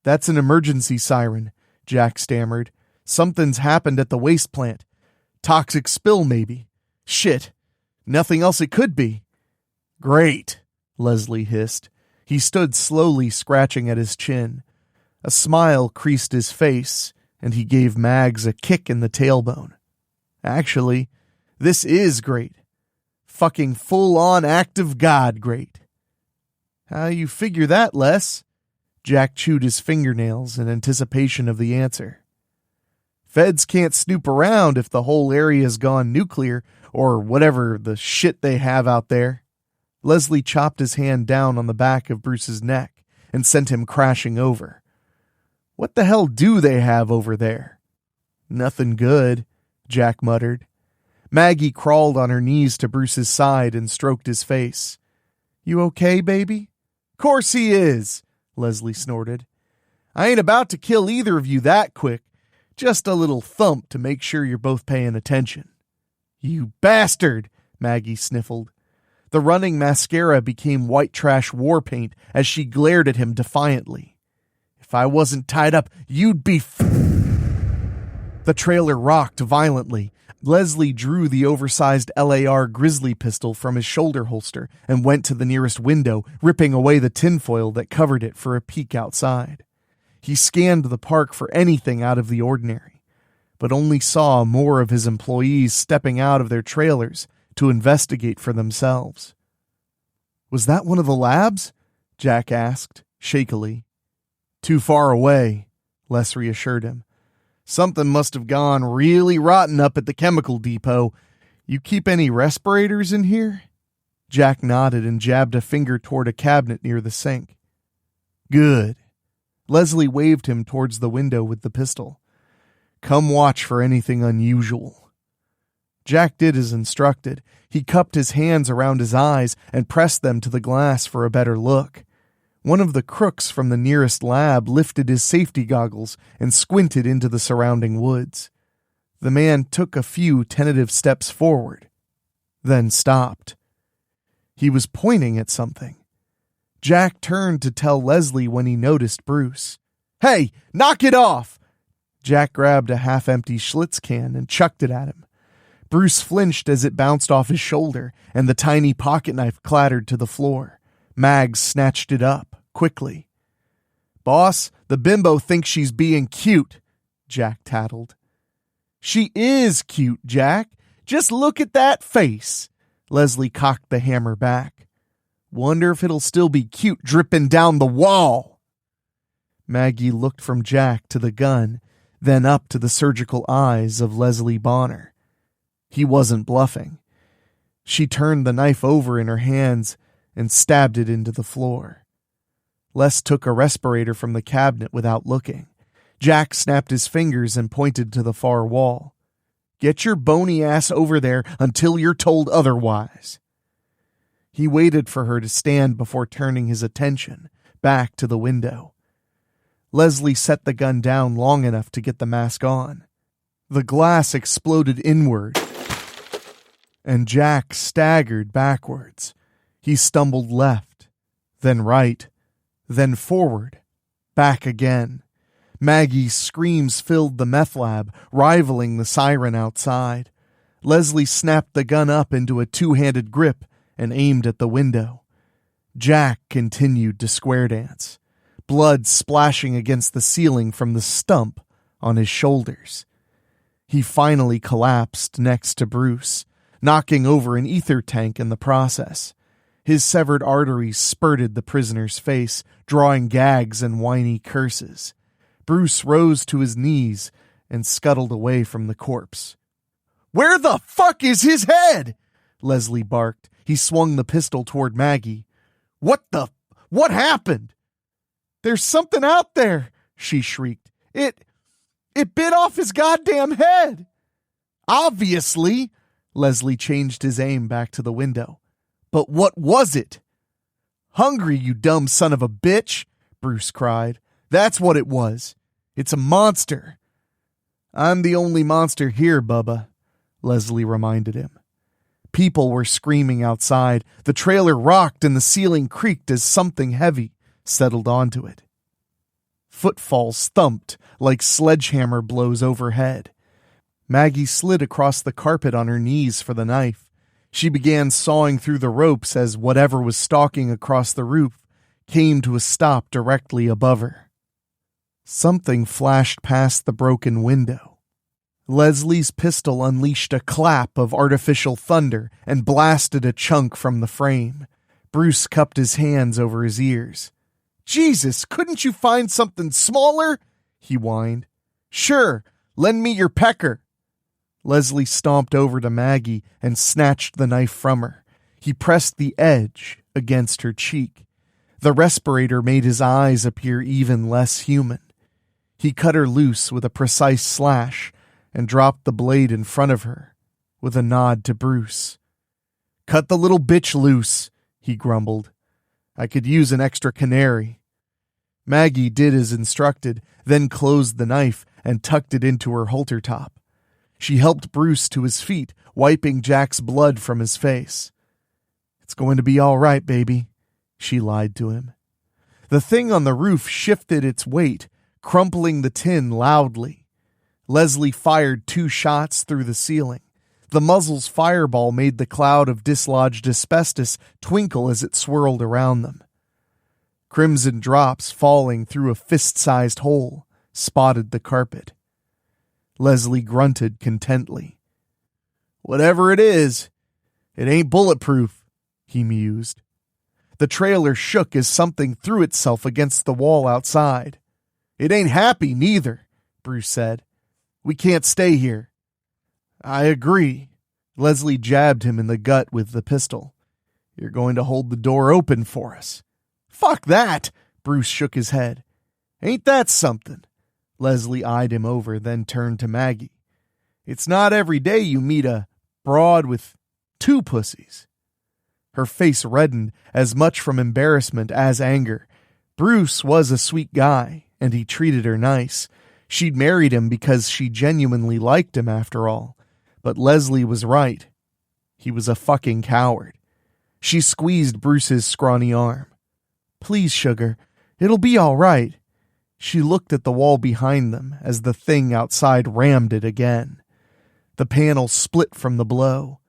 "That's an emergency siren," Jack stammered. "Something's happened at the waste plant. Toxic spill, maybe. Shit. Nothing else it could be." "Great," Leslie hissed. He stood slowly scratching at his chin. A smile creased his face, and he gave Mags a kick in the tailbone. "Actually, this is great. Fucking full-on act of God great." "How you figure that, Les?" Jack chewed his fingernails in anticipation of the answer. "Feds can't snoop around if the whole area's gone nuclear, or whatever the shit they have out there." Leslie chopped his hand down on the back of Bruce's neck and sent him crashing over. "What the hell do they have over there?" "Nothing good," Jack muttered. Maggie crawled on her knees to Bruce's side and stroked his face. "You okay, baby?" "Course he is," Leslie snorted. "I ain't about to kill either of you that quick. Just a little thump to make sure you're both paying attention." "You bastard," Maggie sniffled. The running mascara became white trash war paint as she glared at him defiantly. "If I wasn't tied up, you'd be The trailer rocked violently. Leslie drew the oversized LAR Grizzly pistol from his shoulder holster and went to the nearest window, ripping away the tinfoil that covered it for a peek outside. He scanned the park for anything out of the ordinary, but only saw more of his employees stepping out of their trailers to investigate for themselves. "Was that one of the labs?" Jack asked, shakily. "Too far away," Les reassured him. "Something must have gone really rotten up at the chemical depot. You keep any respirators in here?" Jack nodded and jabbed a finger toward a cabinet near the sink. "Good." Leslie waved him towards the window with the pistol. "Come watch for anything unusual." Jack did as instructed. He cupped his hands around his eyes and pressed them to the glass for a better look. One of the crooks from the nearest lab lifted his safety goggles and squinted into the surrounding woods. The man took a few tentative steps forward, then stopped. He was pointing at something. Jack turned to tell Leslie when he noticed Bruce. "Hey, knock it off!" Jack grabbed a half-empty Schlitz can and chucked it at him. Bruce flinched as it bounced off his shoulder, and the tiny pocket knife clattered to the floor. Mags snatched it up, quickly. "Boss, the bimbo thinks she's being cute," Jack tattled. "She is cute, Jack. Just look at that face." Leslie cocked the hammer back. "Wonder if it'll still be cute dripping down the wall." Maggie looked from Jack to the gun, then up to the surgical eyes of Leslie Bonner. He wasn't bluffing. She turned the knife over in her hands and stabbed it into the floor. Les took a respirator from the cabinet without looking. Jack snapped his fingers and pointed to the far wall. "Get your bony ass over there until you're told otherwise." He waited for her to stand before turning his attention back to the window. Leslie set the gun down long enough to get the mask on. The glass exploded inward, and Jack staggered backwards. He stumbled left, then right, then forward, back again. Maggie's screams filled the meth lab, rivaling the siren outside. Leslie snapped the gun up into a two-handed grip and aimed at the window. Jack continued to square dance, blood splashing against the ceiling from the stump on his shoulders. He finally collapsed next to Bruce, knocking over an ether tank in the process. His severed arteries spurted the prisoner's face, drawing gags and whiny curses. Bruce rose to his knees and scuttled away from the corpse. "Where the fuck is his head?" Leslie barked. He swung the pistol toward Maggie. What happened?" "There's something out there," she shrieked. It bit off his goddamn head." "Obviously." Leslie changed his aim back to the window. "But what was it?" "Hungry, you dumb son of a bitch," Bruce cried. "That's what it was. It's a monster." "I'm the only monster here, Bubba," Leslie reminded him. People were screaming outside. The trailer rocked and the ceiling creaked as something heavy settled onto it. Footfalls thumped like sledgehammer blows overhead. Maggie slid across the carpet on her knees for the knife. She began sawing through the ropes as whatever was stalking across the roof came to a stop directly above her. Something flashed past the broken window. Leslie's pistol unleashed a clap of artificial thunder and blasted a chunk from the frame. Bruce cupped his hands over his ears. "Jesus, couldn't you find something smaller?" he whined. "Sure, lend me your pecker." Leslie stomped over to Maggie and snatched the knife from her. He pressed the edge against her cheek. The respirator made his eyes appear even less human. He cut her loose with a precise slash and dropped the blade in front of her, with a nod to Bruce. "Cut the little bitch loose," he grumbled. "I could use an extra canary." Maggie did as instructed, then closed the knife and tucked it into her halter top. She helped Bruce to his feet, wiping Jack's blood from his face. "It's going to be all right, baby," she lied to him. The thing on the roof shifted its weight, crumpling the tin loudly. Leslie fired 2 shots through the ceiling. The muzzle's fireball made the cloud of dislodged asbestos twinkle as it swirled around them. Crimson drops falling through a fist-sized hole spotted the carpet. Leslie grunted contently. "Whatever it is, it ain't bulletproof," he mused. The trailer shook as something threw itself against the wall outside. "It ain't happy, neither," Bruce said. "We can't stay here." "I agree." Leslie jabbed him in the gut with the pistol. "You're going to hold the door open for us." "Fuck that!" Bruce shook his head. "Ain't that something?" Leslie eyed him over, then turned to Maggie. "It's not every day you meet a broad with 2 pussies." Her face reddened, as much from embarrassment as anger. Bruce was a sweet guy, and he treated her nice. She'd married him because she genuinely liked him, after all. But Leslie was right. He was a fucking coward. She squeezed Bruce's scrawny arm. "Please, sugar, it'll be all right." She looked at the wall behind them as the thing outside rammed it again. The panel split from the blow.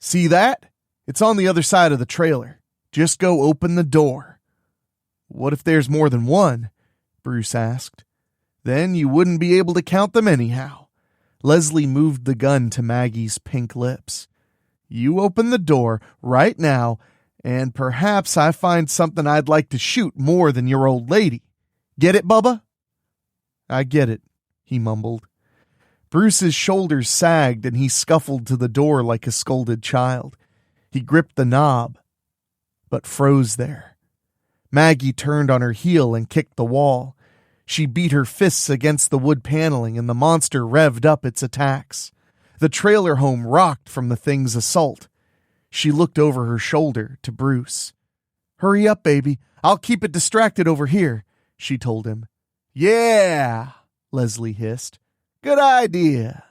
"See that? It's on the other side of the trailer. Just go open the door." "What if there's more than one?" Bruce asked. "Then you wouldn't be able to count them anyhow." Leslie moved the gun to Maggie's pink lips. "You open the door right now, and perhaps I find something I'd like to shoot more than your old lady. Get it, Bubba?" "I get it," he mumbled. Bruce's shoulders sagged and he scuffled to the door like a scolded child. He gripped the knob, but froze there. Maggie turned on her heel and kicked the wall. She beat her fists against the wood paneling and the monster revved up its attacks. The trailer home rocked from the thing's assault. She looked over her shoulder to Bruce. "Hurry up, baby. I'll keep it distracted over here," she told him. "Yeah," Leslie hissed. "Good idea."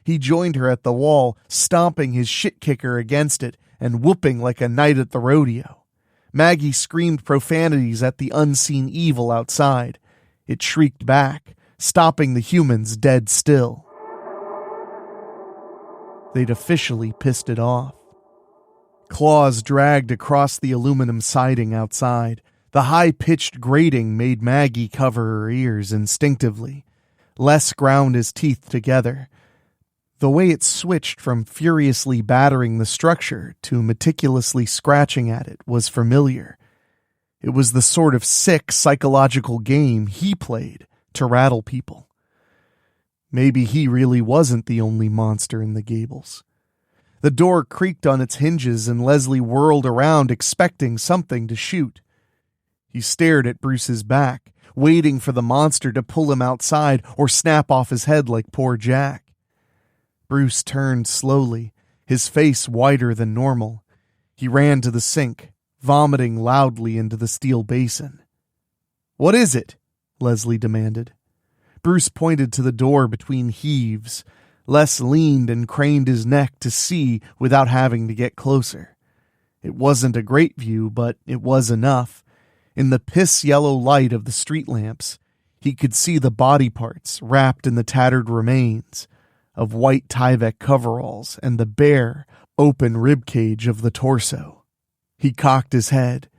He joined her at the wall, stomping his shit kicker against it and whooping like a knight at the rodeo. Maggie screamed profanities at the unseen evil outside. It shrieked back, stopping the humans dead still. They'd officially pissed it off. Claws dragged across the aluminum siding outside. The high-pitched grating made Maggie cover her ears instinctively. Les ground his teeth together. The way it switched from furiously battering the structure to meticulously scratching at it was familiar. It was the sort of sick psychological game he played to rattle people. Maybe he really wasn't the only monster in the Gables. The door creaked on its hinges and Leslie whirled around expecting something to shoot. He stared at Bruce's back, waiting for the monster to pull him outside or snap off his head like poor Jack. Bruce turned slowly, his face whiter than normal. He ran to the sink, vomiting loudly into the steel basin. "What is it?" Leslie demanded. Bruce pointed to the door between heaves. Les leaned and craned his neck to see without having to get closer. It wasn't a great view, but it was enough. In the piss-yellow light of the street lamps, he could see the body parts wrapped in the tattered remains of white Tyvek coveralls and the bare, open ribcage of the torso. He cocked his head.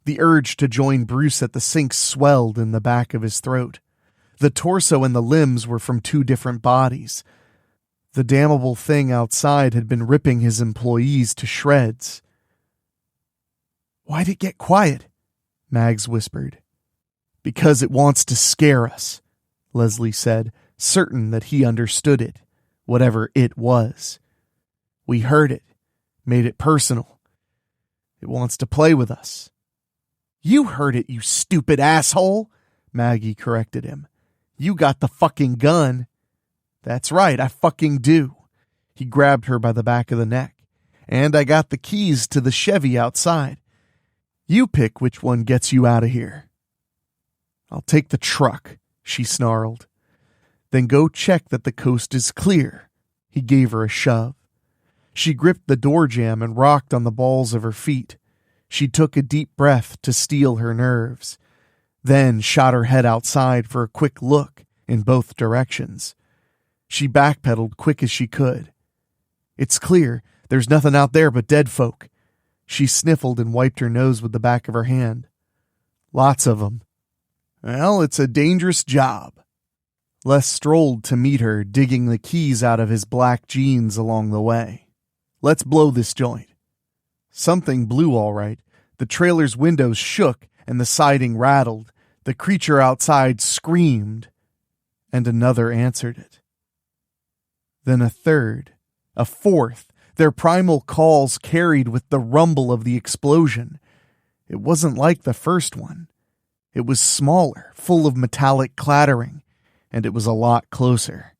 The urge to join Bruce at the sink swelled in the back of his throat. The torso and the limbs were from two different bodies. The damnable thing outside had been ripping his employees to shreds. "Why'd it get quiet?" Mags whispered. "Because it wants to scare us," Leslie said, certain that he understood it, whatever it was. "We heard it, made it personal. It wants to play with us." "You heard it, you stupid asshole," Maggie corrected him. "You got the fucking gun." "That's right, I fucking do." He grabbed her by the back of the neck. "And I got the keys to the Chevy outside. You pick which one gets you out of here." "I'll take the truck," she snarled. "Then go check that the coast is clear." He gave her a shove. She gripped the door jamb and rocked on the balls of her feet. She took a deep breath to steel her nerves, then shot her head outside for a quick look in both directions. She backpedaled quick as she could. "It's clear. There's nothing out there but dead folk." She sniffled and wiped her nose with the back of her hand. "Lots of them." "Well, it's a dangerous job." Les strolled to meet her, digging the keys out of his black jeans along the way. "Let's blow this joint." Something blew all right. The trailer's windows shook and the siding rattled. The creature outside screamed, and another answered it. Then a third, a fourth, their primal calls carried with the rumble of the explosion. It wasn't like the first one. It was smaller, full of metallic clattering, and it was a lot closer.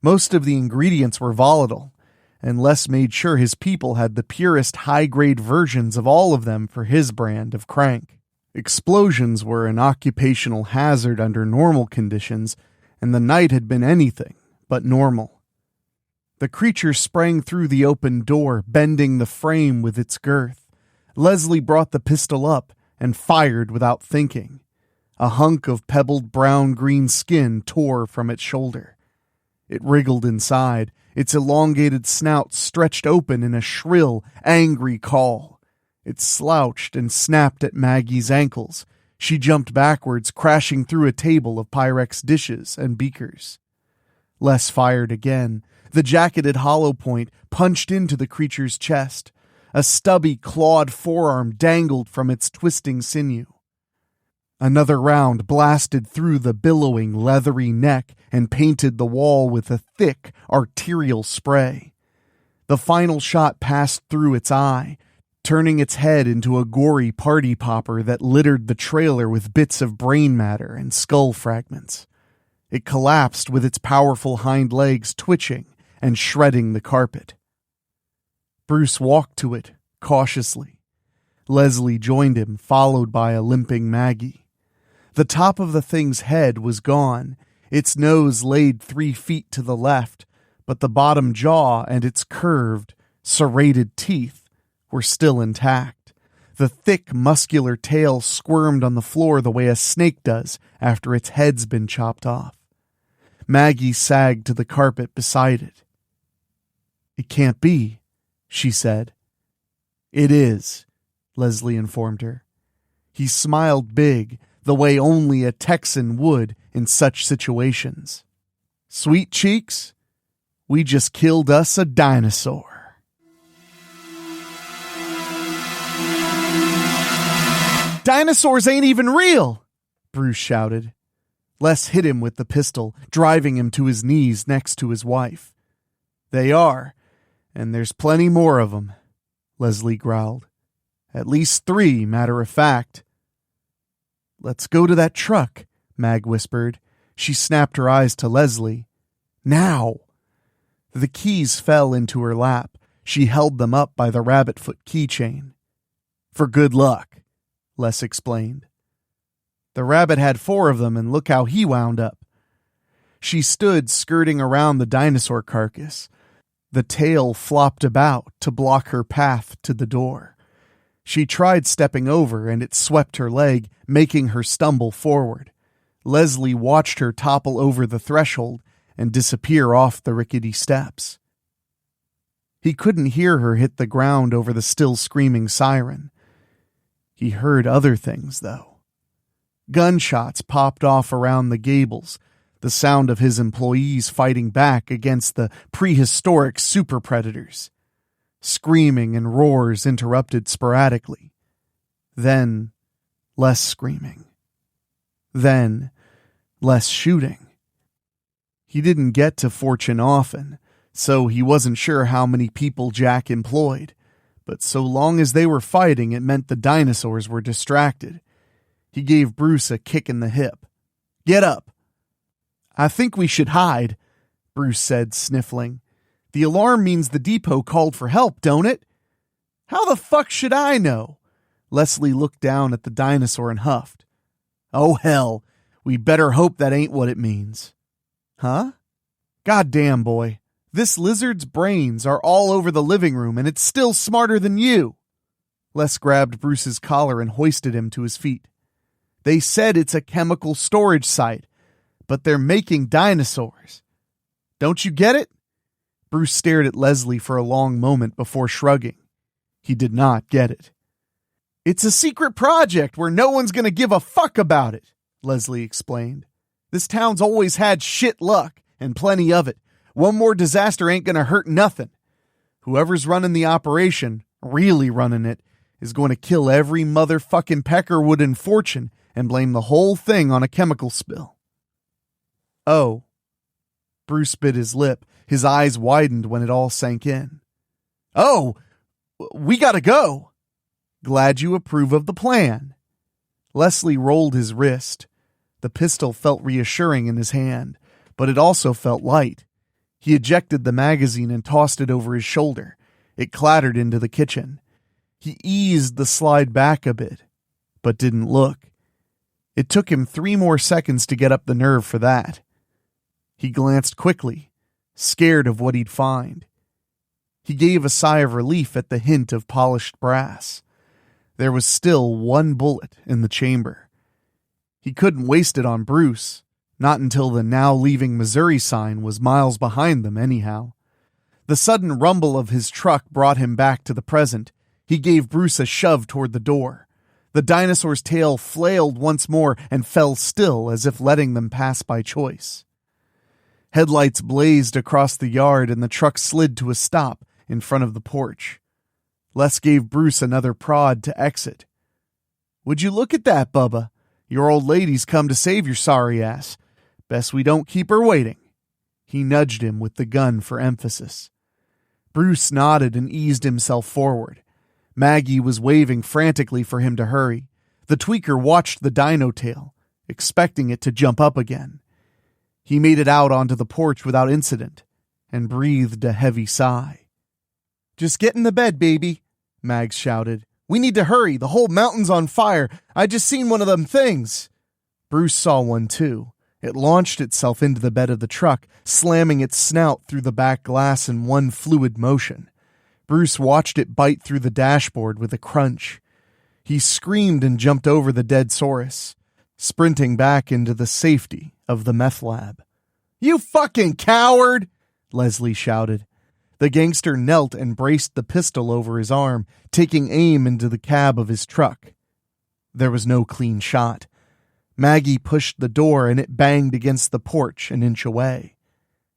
Most of the ingredients were volatile, and Les made sure his people had the purest high-grade versions of all of them for his brand of crank. Explosions were an occupational hazard under normal conditions, and the night had been anything but normal. The creature sprang through the open door, bending the frame with its girth. Leslie brought the pistol up and fired without thinking. A hunk of pebbled brown-green skin tore from its shoulder. It wriggled inside, its elongated snout stretched open in a shrill, angry call. It slouched and snapped at Maggie's ankles. She jumped backwards, crashing through a table of Pyrex dishes and beakers. Les fired again. The jacketed hollow point punched into the creature's chest. A stubby, clawed forearm dangled from its twisting sinew. Another round blasted through the billowing, leathery neck and painted the wall with a thick, arterial spray. The final shot passed through its eye, turning its head into a gory party popper that littered the trailer with bits of brain matter and skull fragments. It collapsed with its powerful hind legs twitching and shredding the carpet. Bruce walked to it, cautiously. Leslie joined him, followed by a limping Maggie. The top of the thing's head was gone, its nose laid 3 feet to the left, but the bottom jaw and its curved, serrated teeth were still intact. The thick, muscular tail squirmed on the floor the way a snake does after its head's been chopped off. Maggie sagged to the carpet beside it. "It can't be," she said. "It is," Leslie informed her. He smiled big, the way only a Texan would in such situations. "Sweet cheeks? We just killed us a dinosaur. Dinosaurs ain't even real, Bruce shouted. Les hit him with the pistol, driving him to his knees next to his wife. They are, and there's plenty more of them, Leslie growled. At least 3, matter of fact. Let's go to that truck, Mag whispered. She snapped her eyes to Leslie. Now! The keys fell into her lap. She held them up by the rabbit-foot keychain. For good luck, Les explained. The rabbit had 4 of them, and look how he wound up. She stood skirting around the dinosaur carcass. The tail flopped about to block her path to the door. She tried stepping over, and it swept her leg, making her stumble forward. Leslie watched her topple over the threshold and disappear off the rickety steps. He couldn't hear her hit the ground over the still screaming siren. He heard other things, though. Gunshots popped off around the gables, the sound of his employees fighting back against the prehistoric super predators. Screaming and roars interrupted sporadically. Then, less screaming. Then, less shooting. He didn't get to Fortune often, so he wasn't sure how many people Jack employed, but so long as they were fighting, it meant the dinosaurs were distracted. He gave Bruce a kick in the hip. "Get up." "I think we should hide," Bruce said, sniffling. "The alarm means the depot called for help, don't it?" "How the fuck should I know?" Leslie looked down at the dinosaur and huffed. "Oh hell, we better hope that ain't what it means." "Huh?" "Goddamn, boy. This lizard's brains are all over the living room, and it's still smarter than you." Les grabbed Bruce's collar and hoisted him to his feet. "They said it's a chemical storage site, but they're making dinosaurs. Don't you get it?" Bruce stared at Leslie for a long moment before shrugging. He did not get it. "It's a secret project where no one's going to give a fuck about it," Leslie explained. "This town's always had shit luck, and plenty of it. One more disaster ain't going to hurt nothing. Whoever's running the operation, really running it, is going to kill every motherfucking Peckerwood in Fortune and blame the whole thing on a chemical spill." "Oh." Bruce bit his lip. His eyes widened when it all sank in. "Oh, we gotta go." "Glad you approve of the plan." Leslie rolled his wrist. The pistol felt reassuring in his hand, but it also felt light. He ejected the magazine and tossed it over his shoulder. It clattered into the kitchen. He eased the slide back a bit, but didn't look. It took him 3 more seconds to get up the nerve for that. He glanced quickly, scared of what he'd find. He gave a sigh of relief at the hint of polished brass. There was still 1 bullet in the chamber. He couldn't waste it on Bruce, not until the now leaving Missouri sign was miles behind them anyhow. The sudden rumble of his truck brought him back to the present. He gave Bruce a shove toward the door. The dinosaur's tail flailed once more and fell still as if letting them pass by choice. Headlights blazed across the yard and the truck slid to a stop in front of the porch. Les gave Bruce another prod to exit. "Would you look at that, Bubba? Your old lady's come to save your sorry ass. Best we don't keep her waiting." He nudged him with the gun for emphasis. Bruce nodded and eased himself forward. Maggie was waving frantically for him to hurry. The tweaker watched the dino tail, expecting it to jump up again. He made it out onto the porch without incident and breathed a heavy sigh. "Just get in the bed, baby," Mags shouted. "We need to hurry. The whole mountain's on fire. I just seen one of them things." Bruce saw one too. It launched itself into the bed of the truck, slamming its snout through the back glass in one fluid motion. Bruce watched it bite through the dashboard with a crunch. He screamed and jumped over the dead Saurus, sprinting back into the safety of the meth lab. "You fucking coward!" Leslie shouted. The gangster knelt and braced the pistol over his arm, taking aim into the cab of his truck. There was no clean shot. Maggie pushed the door and it banged against the porch an inch away.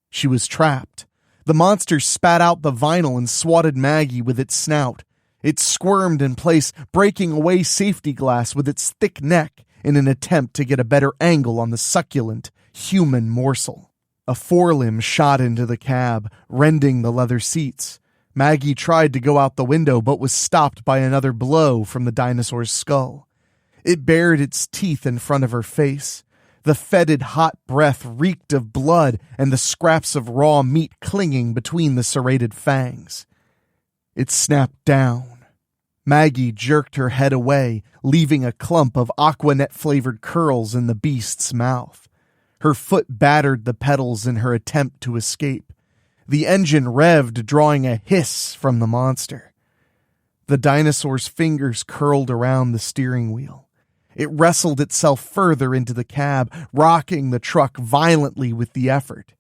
She was trapped. The monster spat out the vinyl and swatted Maggie with its snout. It squirmed in place, breaking away safety glass with its thick neck in an attempt to get a better angle on the succulent, human morsel. A forelimb shot into the cab, rending the leather seats. Maggie tried to go out the window but was stopped by another blow from the dinosaur's skull. It bared its teeth in front of her face. The fetid hot breath reeked of blood and the scraps of raw meat clinging between the serrated fangs. It snapped down. Maggie jerked her head away, leaving a clump of Aquanet-flavored curls in the beast's mouth. Her foot battered the pedals in her attempt to escape. The engine revved, drawing a hiss from the monster. The dinosaur's fingers curled around the steering wheel. It wrestled itself further into the cab, rocking the truck violently with the effort.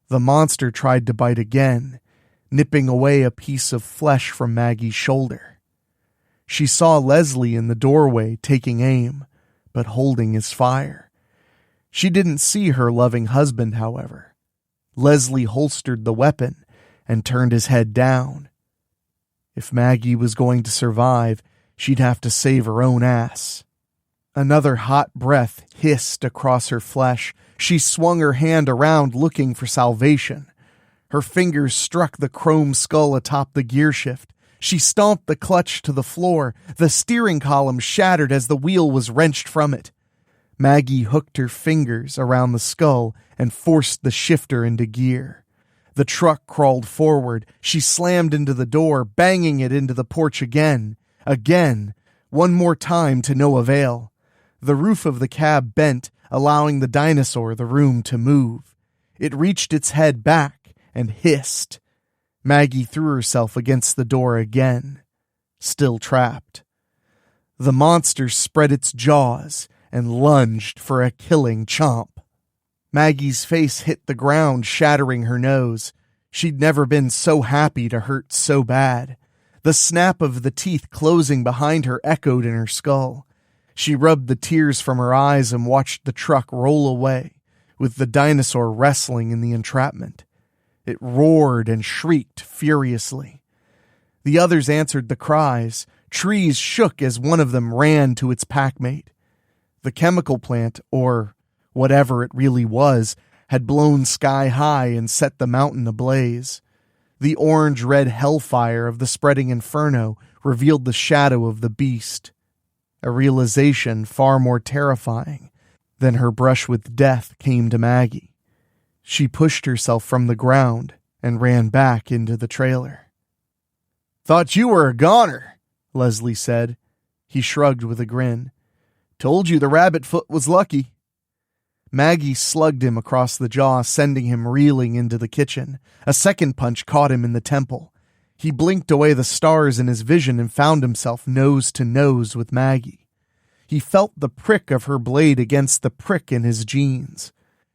The monster tried to bite again, nipping away a piece of flesh from Maggie's shoulder. She saw Leslie in the doorway taking aim, but holding his fire. She didn't see her loving husband, however. Leslie holstered the weapon and turned his head down. If Maggie was going to survive, she'd have to save her own ass. Another hot breath hissed across her flesh. She swung her hand around looking for salvation. Her fingers struck the chrome skull atop the gearshift. She stomped the clutch to the floor. The steering column shattered as the wheel was wrenched from it. Maggie hooked her fingers around the skull and forced the shifter into gear. The truck crawled forward. She slammed into the door, banging it into the porch again. Again. One more time to no avail. The roof of the cab bent, allowing the dinosaur the room to move. It reached its head back and hissed. Maggie threw herself against the door again, still trapped. The monster spread its jaws and lunged for a killing chomp. Maggie's face hit the ground, shattering her nose. She'd never been so happy to hurt so bad. The snap of the teeth closing behind her echoed in her skull. She rubbed the tears from her eyes and watched the truck roll away, with the dinosaur wrestling in the entrapment. It roared and shrieked furiously. The others answered the cries. Trees shook as one of them ran to its packmate. The chemical plant, or whatever it really was, had blown sky high and set the mountain ablaze. The orange-red hellfire of the spreading inferno revealed the shadow of the beast, a realization far more terrifying than her brush with death came to Maggie. She pushed herself from the ground and ran back into the trailer. "Thought you were a goner," Leslie said. He shrugged with a grin. "Told you the rabbit foot was lucky." Maggie slugged him across the jaw, sending him reeling into the kitchen. A second punch caught him in the temple. He blinked away the stars in his vision and found himself nose to nose with Maggie. He felt the prick of her blade against the prick in his jeans.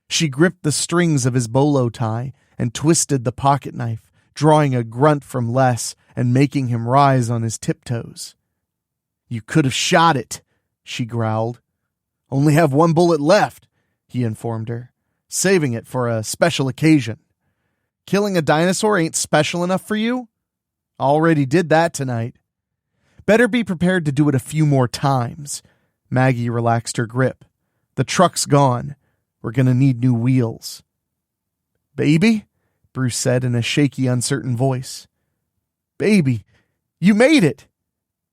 She gripped the strings of his bolo tie and twisted the pocket knife, drawing a grunt from Les and making him rise on his tiptoes. "You could have shot it," she growled. "Only have one bullet left," he informed her, "saving it for a special occasion." "Killing a dinosaur ain't special enough for you?" "Already did that tonight." "Better be prepared to do it a few more times." Maggie relaxed her grip. "The truck's gone. We're going to need new wheels." "Baby?" Bruce said in a shaky, uncertain voice. "Baby, you made it!"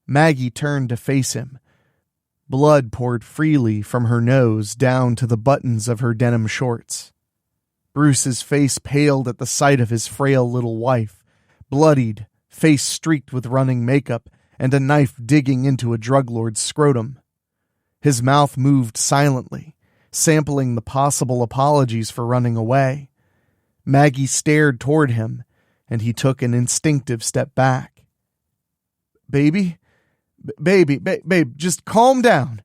Maggie turned to face him. Blood poured freely from her nose down to the buttons of her denim shorts. Bruce's face paled at the sight of his frail little wife, bloodied, face streaked with running makeup, and a knife digging into a drug lord's scrotum. His mouth moved silently, sampling the possible apologies for running away. Maggie stared toward him, and he took an instinctive step back. "Baby? Babe, just calm down,"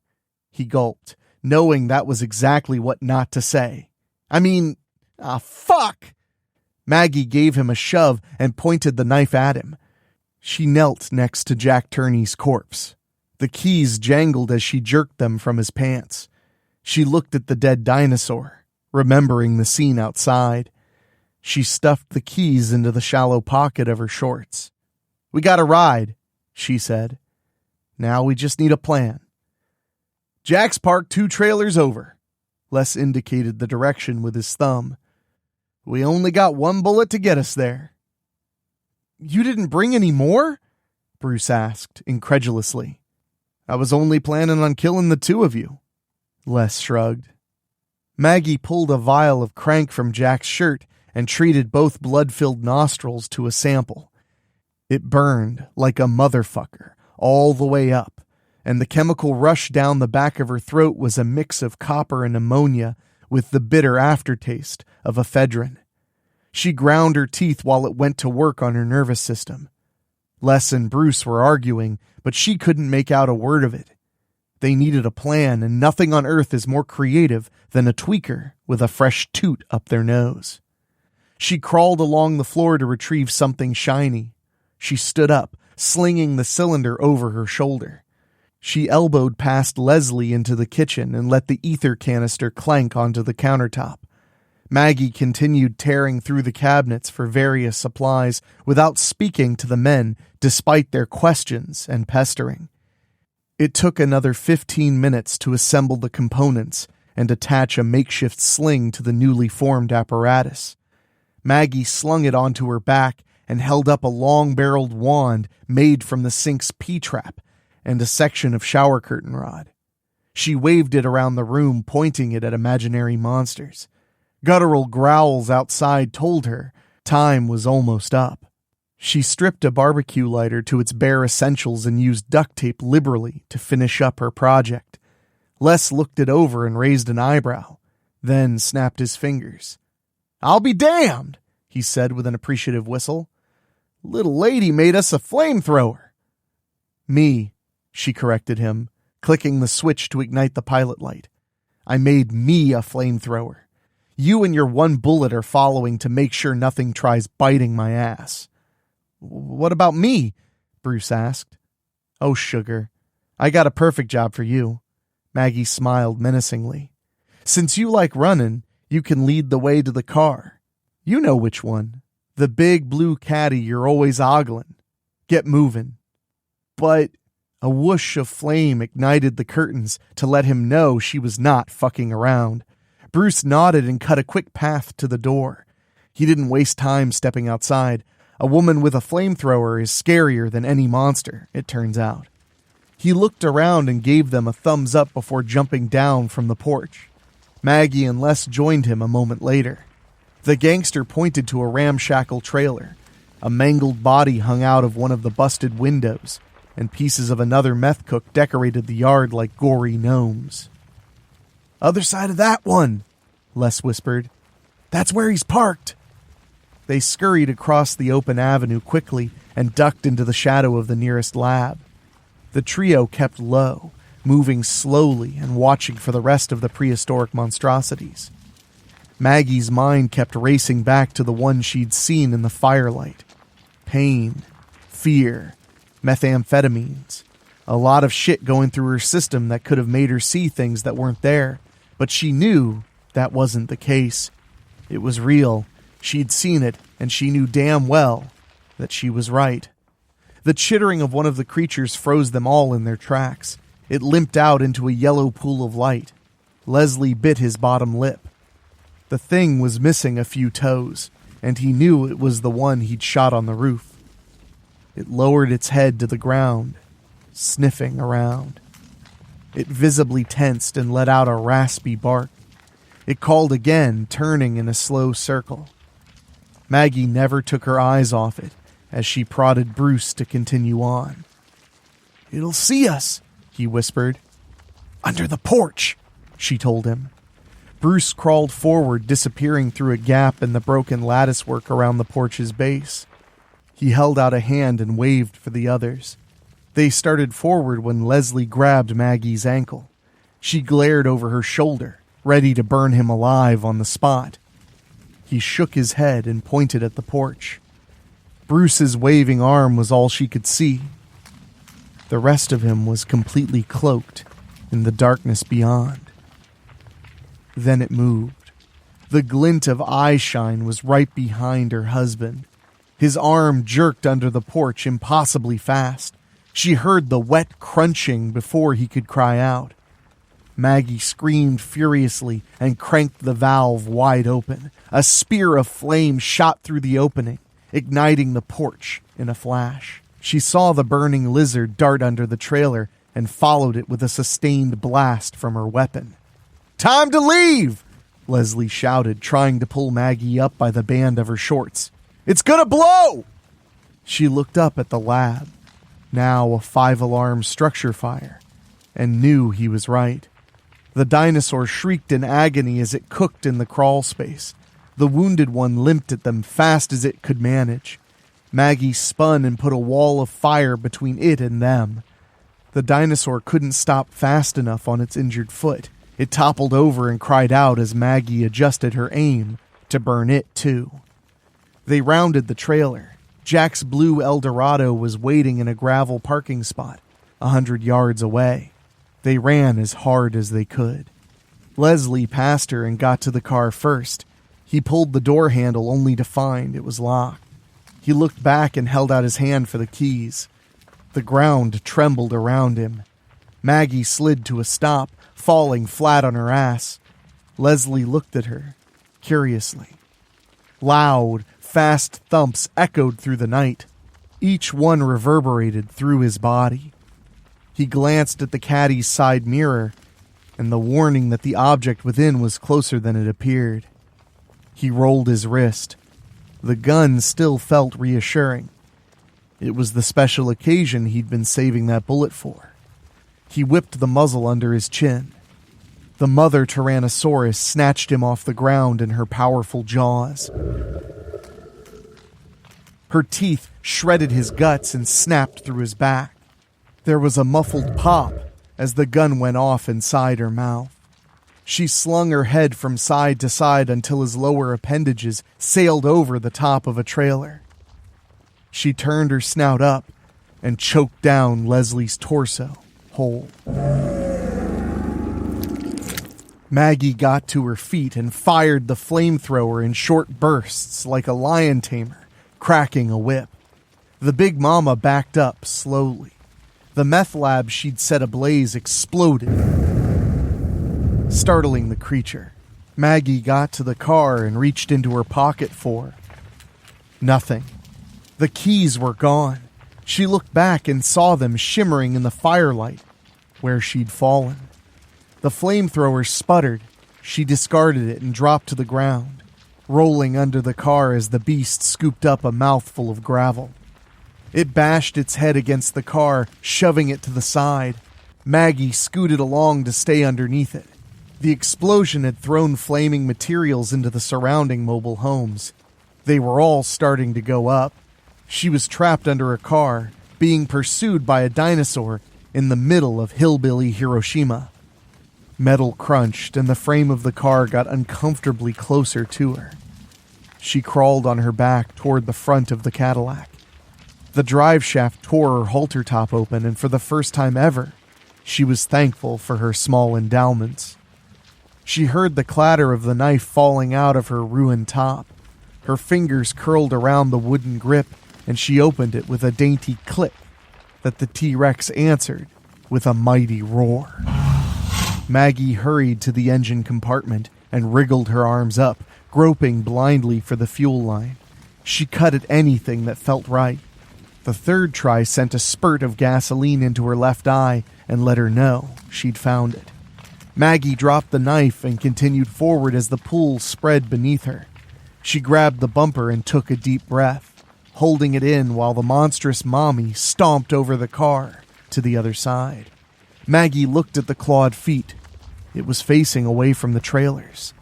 he gulped, knowing that was exactly what not to say. Fuck! Maggie gave him a shove and pointed the knife at him. She knelt next to Jack Turney's corpse. The keys jangled as she jerked them from his pants. She looked at the dead dinosaur, remembering the scene outside. She stuffed the keys into the shallow pocket of her shorts. "We got a ride," she said. "Now we just need a plan." "Jack's parked 2 trailers over." Les indicated the direction with his thumb. "We only got 1 bullet to get us there." "You didn't bring any more?" Bruce asked, incredulously. "I was only planning on killing the 2 of you." Les shrugged. Maggie pulled a vial of crank from Jack's shirt and treated both blood-filled nostrils to a sample. It burned like a motherfucker all the way up, and the chemical rush down the back of her throat was a mix of copper and ammonia with the bitter aftertaste of ephedrine. She ground her teeth while it went to work on her nervous system. Les and Bruce were arguing, but she couldn't make out a word of it. They needed a plan, and nothing on earth is more creative than a tweaker with a fresh toot up their nose. She crawled along the floor to retrieve something shiny. She stood up, slinging the cylinder over her shoulder. She elbowed past Leslie into the kitchen and let the ether canister clank onto the countertop. Maggie continued tearing through the cabinets for various supplies without speaking to the men, despite their questions and pestering. It took another 15 minutes to assemble the components and attach a makeshift sling to the newly formed apparatus. Maggie slung it onto her back and held up a long-barreled wand made from the sink's P-trap and a section of shower curtain rod. She waved it around the room, pointing it at imaginary monsters. Guttural growls outside told her time was almost up. She stripped a barbecue lighter to its bare essentials and used duct tape liberally to finish up her project. Les looked it over and raised an eyebrow, then snapped his fingers. "I'll be damned," he said with an appreciative whistle. "Little lady made us a flamethrower." "Me," she corrected him, clicking the switch to ignite the pilot light. "I made me a flamethrower. You and your 1 bullet are following to make sure nothing tries biting my ass." "What about me?" Bruce asked. "Oh, sugar, I got a perfect job for you." Maggie smiled menacingly. "Since you like running, you can lead the way to the car. You know which one. The big blue caddy you're always ogling. Get moving." But a whoosh of flame ignited the curtains to let him know she was not fucking around. Bruce nodded and cut a quick path to the door. He didn't waste time stepping outside. A woman with a flamethrower is scarier than any monster, it turns out. He looked around and gave them a thumbs up before jumping down from the porch. Maggie and Les joined him a moment later. The gangster pointed to a ramshackle trailer. A mangled body hung out of one of the busted windows, and pieces of another meth cook decorated the yard like gory gnomes. "Other side of that one," Les whispered. "That's where he's parked." They scurried across the open avenue quickly and ducked into the shadow of the nearest lab. The trio kept low, moving slowly and watching for the rest of the prehistoric monstrosities. Maggie's mind kept racing back to the one she'd seen in the firelight. Pain, fear, methamphetamines. A lot of shit going through her system that could have made her see things that weren't there, but she knew that wasn't the case. It was real. She'd seen it, and she knew damn well that she was right. The chittering of one of the creatures froze them all in their tracks. It limped out into a yellow pool of light. Leslie bit his bottom lip. The thing was missing a few toes, and he knew it was the one he'd shot on the roof. It lowered its head to the ground, sniffing around. It visibly tensed and let out a raspy bark. It called again, turning in a slow circle. Maggie never took her eyes off it as she prodded Bruce to continue on. "It'll see us," he whispered. "Under the porch," she told him. Bruce crawled forward, disappearing through a gap in the broken latticework around the porch's base. He held out a hand and waved for the others. They started forward when Leslie grabbed Maggie's ankle. She glared over her shoulder, ready to burn him alive on the spot. He shook his head and pointed at the porch. Bruce's waving arm was all she could see. The rest of him was completely cloaked in the darkness beyond. Then it moved. The glint of eye shine was right behind her husband. His arm jerked under the porch impossibly fast. She heard the wet crunching before he could cry out. Maggie screamed furiously and cranked the valve wide open. A spear of flame shot through the opening, igniting the porch in a flash. She saw the burning lizard dart under the trailer and followed it with a sustained blast from her weapon. "Time to leave!" Leslie shouted, trying to pull Maggie up by the band of her shorts. "It's gonna blow!" She looked up at the lab, now a 5-alarm structure fire, and knew he was right. The dinosaur shrieked in agony as it cooked in the crawl space. The wounded one limped at them fast as it could manage. Maggie spun and put a wall of fire between it and them. The dinosaur couldn't stop fast enough on its injured foot. It toppled over and cried out as Maggie adjusted her aim to burn it too. They rounded the trailer. Jack's blue Eldorado was waiting in a gravel parking spot 100 yards away. They ran as hard as they could. Leslie passed her and got to the car first. He pulled the door handle only to find it was locked. He looked back and held out his hand for the keys. The ground trembled around him. Maggie slid to a stop, falling flat on her ass. Leslie looked at her, curiously. Loud, fast thumps echoed through the night. Each one reverberated through his body. He glanced at the caddy's side mirror, and the warning that the object within was closer than it appeared. He rolled his wrist. The gun still felt reassuring. It was the special occasion he'd been saving that bullet for. He whipped the muzzle under his chin. The mother Tyrannosaurus snatched him off the ground in her powerful jaws. Her teeth shredded his guts and snapped through his back. There was a muffled pop as the gun went off inside her mouth. She slung her head from side to side until his lower appendages sailed over the top of a trailer. She turned her snout up and choked down Leslie's torso whole. Maggie got to her feet and fired the flamethrower in short bursts like a lion tamer cracking a whip. The big mama backed up slowly. The meth lab she'd set ablaze exploded, startling the creature. Maggie got to the car and reached into her pocket for nothing. The keys were gone. She looked back and saw them shimmering in the firelight where she'd fallen. The flamethrower sputtered. She discarded it and dropped to the ground, rolling under the car as the beast scooped up a mouthful of gravel. It bashed its head against the car, shoving it to the side. Maggie scooted along to stay underneath it. The explosion had thrown flaming materials into the surrounding mobile homes. They were all starting to go up. She was trapped under a car, being pursued by a dinosaur in the middle of hillbilly Hiroshima. Metal crunched, and the frame of the car got uncomfortably closer to her. She crawled on her back toward the front of the Cadillac. The drive shaft tore her halter top open, and for the first time ever, she was thankful for her small endowments. She heard the clatter of the knife falling out of her ruined top. Her fingers curled around the wooden grip, and she opened it with a dainty click that the T-Rex answered with a mighty roar. Maggie hurried to the engine compartment and wriggled her arms up, groping blindly for the fuel line. She cut at anything that felt right. The third try sent a spurt of gasoline into her left eye and let her know she'd found it. Maggie dropped the knife and continued forward as the pool spread beneath her. She grabbed the bumper and took a deep breath, holding it in while the monstrous mommy stomped over the car to the other side. Maggie looked at the clawed feet. It was facing away from the trailers.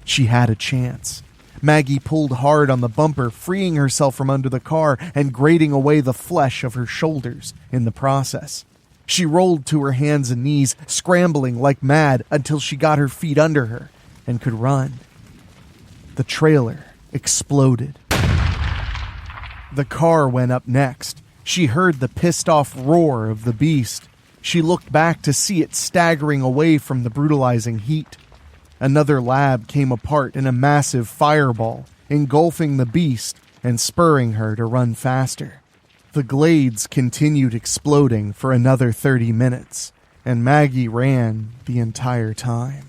She had a chance. Maggie pulled hard on the bumper, freeing herself from under the car and grating away the flesh of her shoulders in the process. She rolled to her hands and knees, scrambling like mad until she got her feet under her and could run. The trailer exploded. The car went up next. She heard the pissed-off roar of the beast. She looked back to see it staggering away from the brutalizing heat. Another lab came apart in a massive fireball, engulfing the beast and spurring her to run faster. The glades continued exploding for another 30 minutes, and Maggie ran the entire time.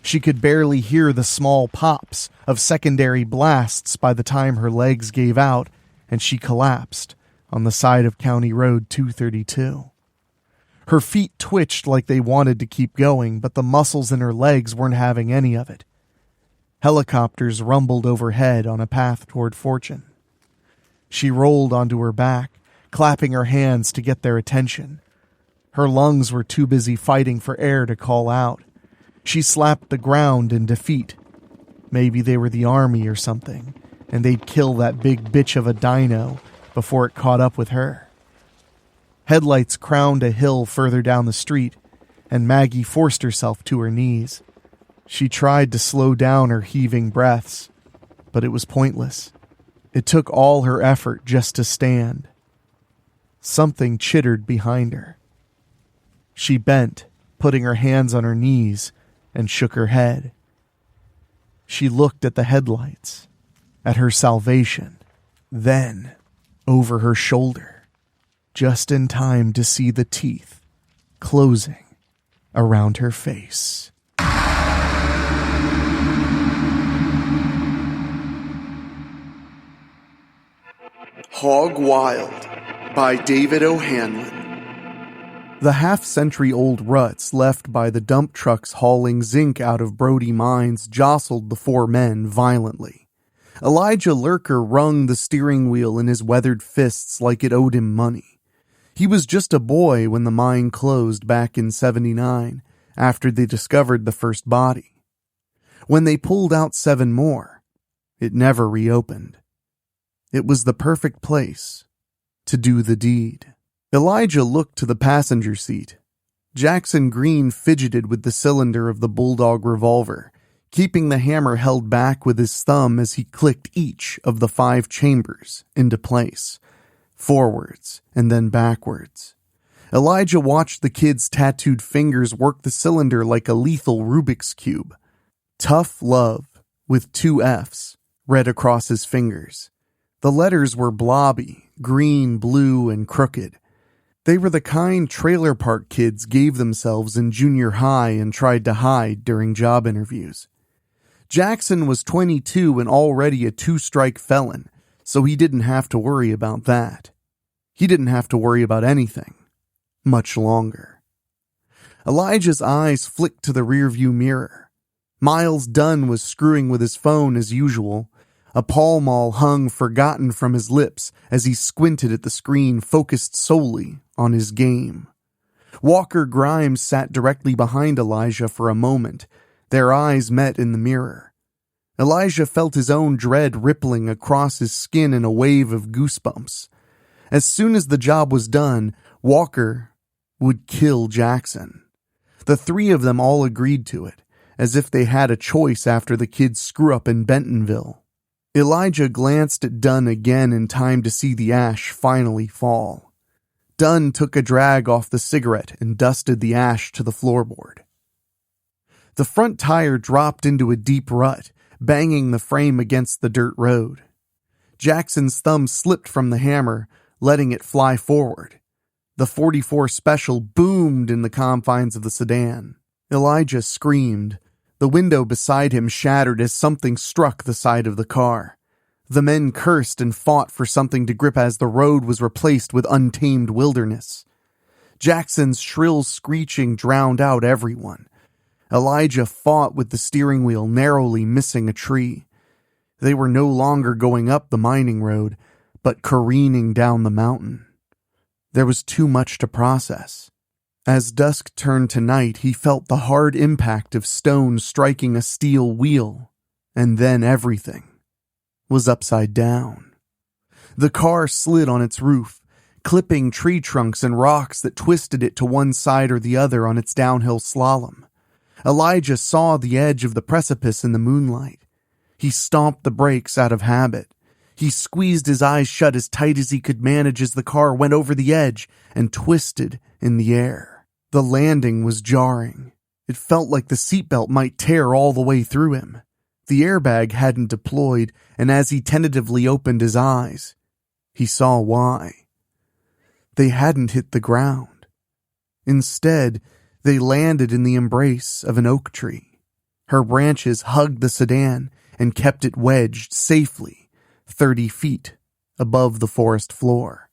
She could barely hear the small pops of secondary blasts by the time her legs gave out and she collapsed on the side of County Road 232. Her feet twitched like they wanted to keep going, but the muscles in her legs weren't having any of it. Helicopters rumbled overhead on a path toward fortune. She rolled onto her back, clapping her hands to get their attention. Her lungs were too busy fighting for air to call out. She slapped the ground in defeat. Maybe they were the army or something, and they'd kill that big bitch of a dino before it caught up with her. Headlights crowned a hill further down the street, and Maggie forced herself to her knees. She tried to slow down her heaving breaths, but it was pointless. It took all her effort just to stand. Something chittered behind her. She bent, putting her hands on her knees, and shook her head. She looked at the headlights, at her salvation, then over her shoulder, just in time to see the teeth closing around her face. Hog Wild by David O'Hanlon. The half-century-old ruts left by the dump trucks hauling zinc out of Brody mines jostled the four men violently. Elijah Lurker wrung the steering wheel in his weathered fists like it owed him money. He was just a boy when the mine closed back in '79, after they discovered the first body. When they pulled out 7 more, it never reopened. It was the perfect place to do the deed. Elijah looked to the passenger seat. Jackson Green fidgeted with the cylinder of the Bulldog revolver, keeping the hammer held back with his thumb as he clicked each of the 5 chambers into place, forwards and then backwards. Elijah watched the kid's tattooed fingers work the cylinder like a lethal Rubik's Cube. Tough Love, with 2 F's, read across his fingers. The letters were blobby, green, blue, and crooked. They were the kind trailer park kids gave themselves in junior high and tried to hide during job interviews. Jackson was 22 and already a 2-strike felon, so he didn't have to worry about that. He didn't have to worry about anything. Much longer. Elijah's eyes flicked to the rearview mirror. Miles Dunn was screwing with his phone as usual. A Pall Mall hung forgotten from his lips as he squinted at the screen focused solely on his game. Walker Grimes sat directly behind Elijah for a moment. Their eyes met in the mirror. Elijah felt his own dread rippling across his skin in a wave of goosebumps. As soon as the job was done, Walker would kill Jackson. The 3 of them all agreed to it, as if they had a choice after the kid's screw-up in Bentonville. Elijah glanced at Dunn again in time to see the ash finally fall. Dunn took a drag off the cigarette and dusted the ash to the floorboard. The front tire dropped into a deep rut, banging the frame against the dirt road. Jackson's thumb slipped from the hammer, letting it fly forward. The .44 Special boomed in the confines of the sedan. Elijah screamed. The window beside him shattered as something struck the side of the car. The men cursed and fought for something to grip as the road was replaced with untamed wilderness. Jackson's shrill screeching drowned out everyone. Elijah fought with the steering wheel, narrowly missing a tree. They were no longer going up the mining road, but careening down the mountain. There was too much to process. As dusk turned to night, he felt the hard impact of stone striking a steel wheel, and then everything was upside down. The car slid on its roof, clipping tree trunks and rocks that twisted it to one side or the other on its downhill slalom. Elijah saw the edge of the precipice in the moonlight. He stomped the brakes out of habit. He squeezed his eyes shut as tight as he could manage as the car went over the edge and twisted in the air. The landing was jarring. It felt like the seatbelt might tear all the way through him. The airbag hadn't deployed, and as he tentatively opened his eyes, he saw why. They hadn't hit the ground. Instead, they landed in the embrace of an oak tree. Her branches hugged the sedan and kept it wedged safely 30 feet above the forest floor.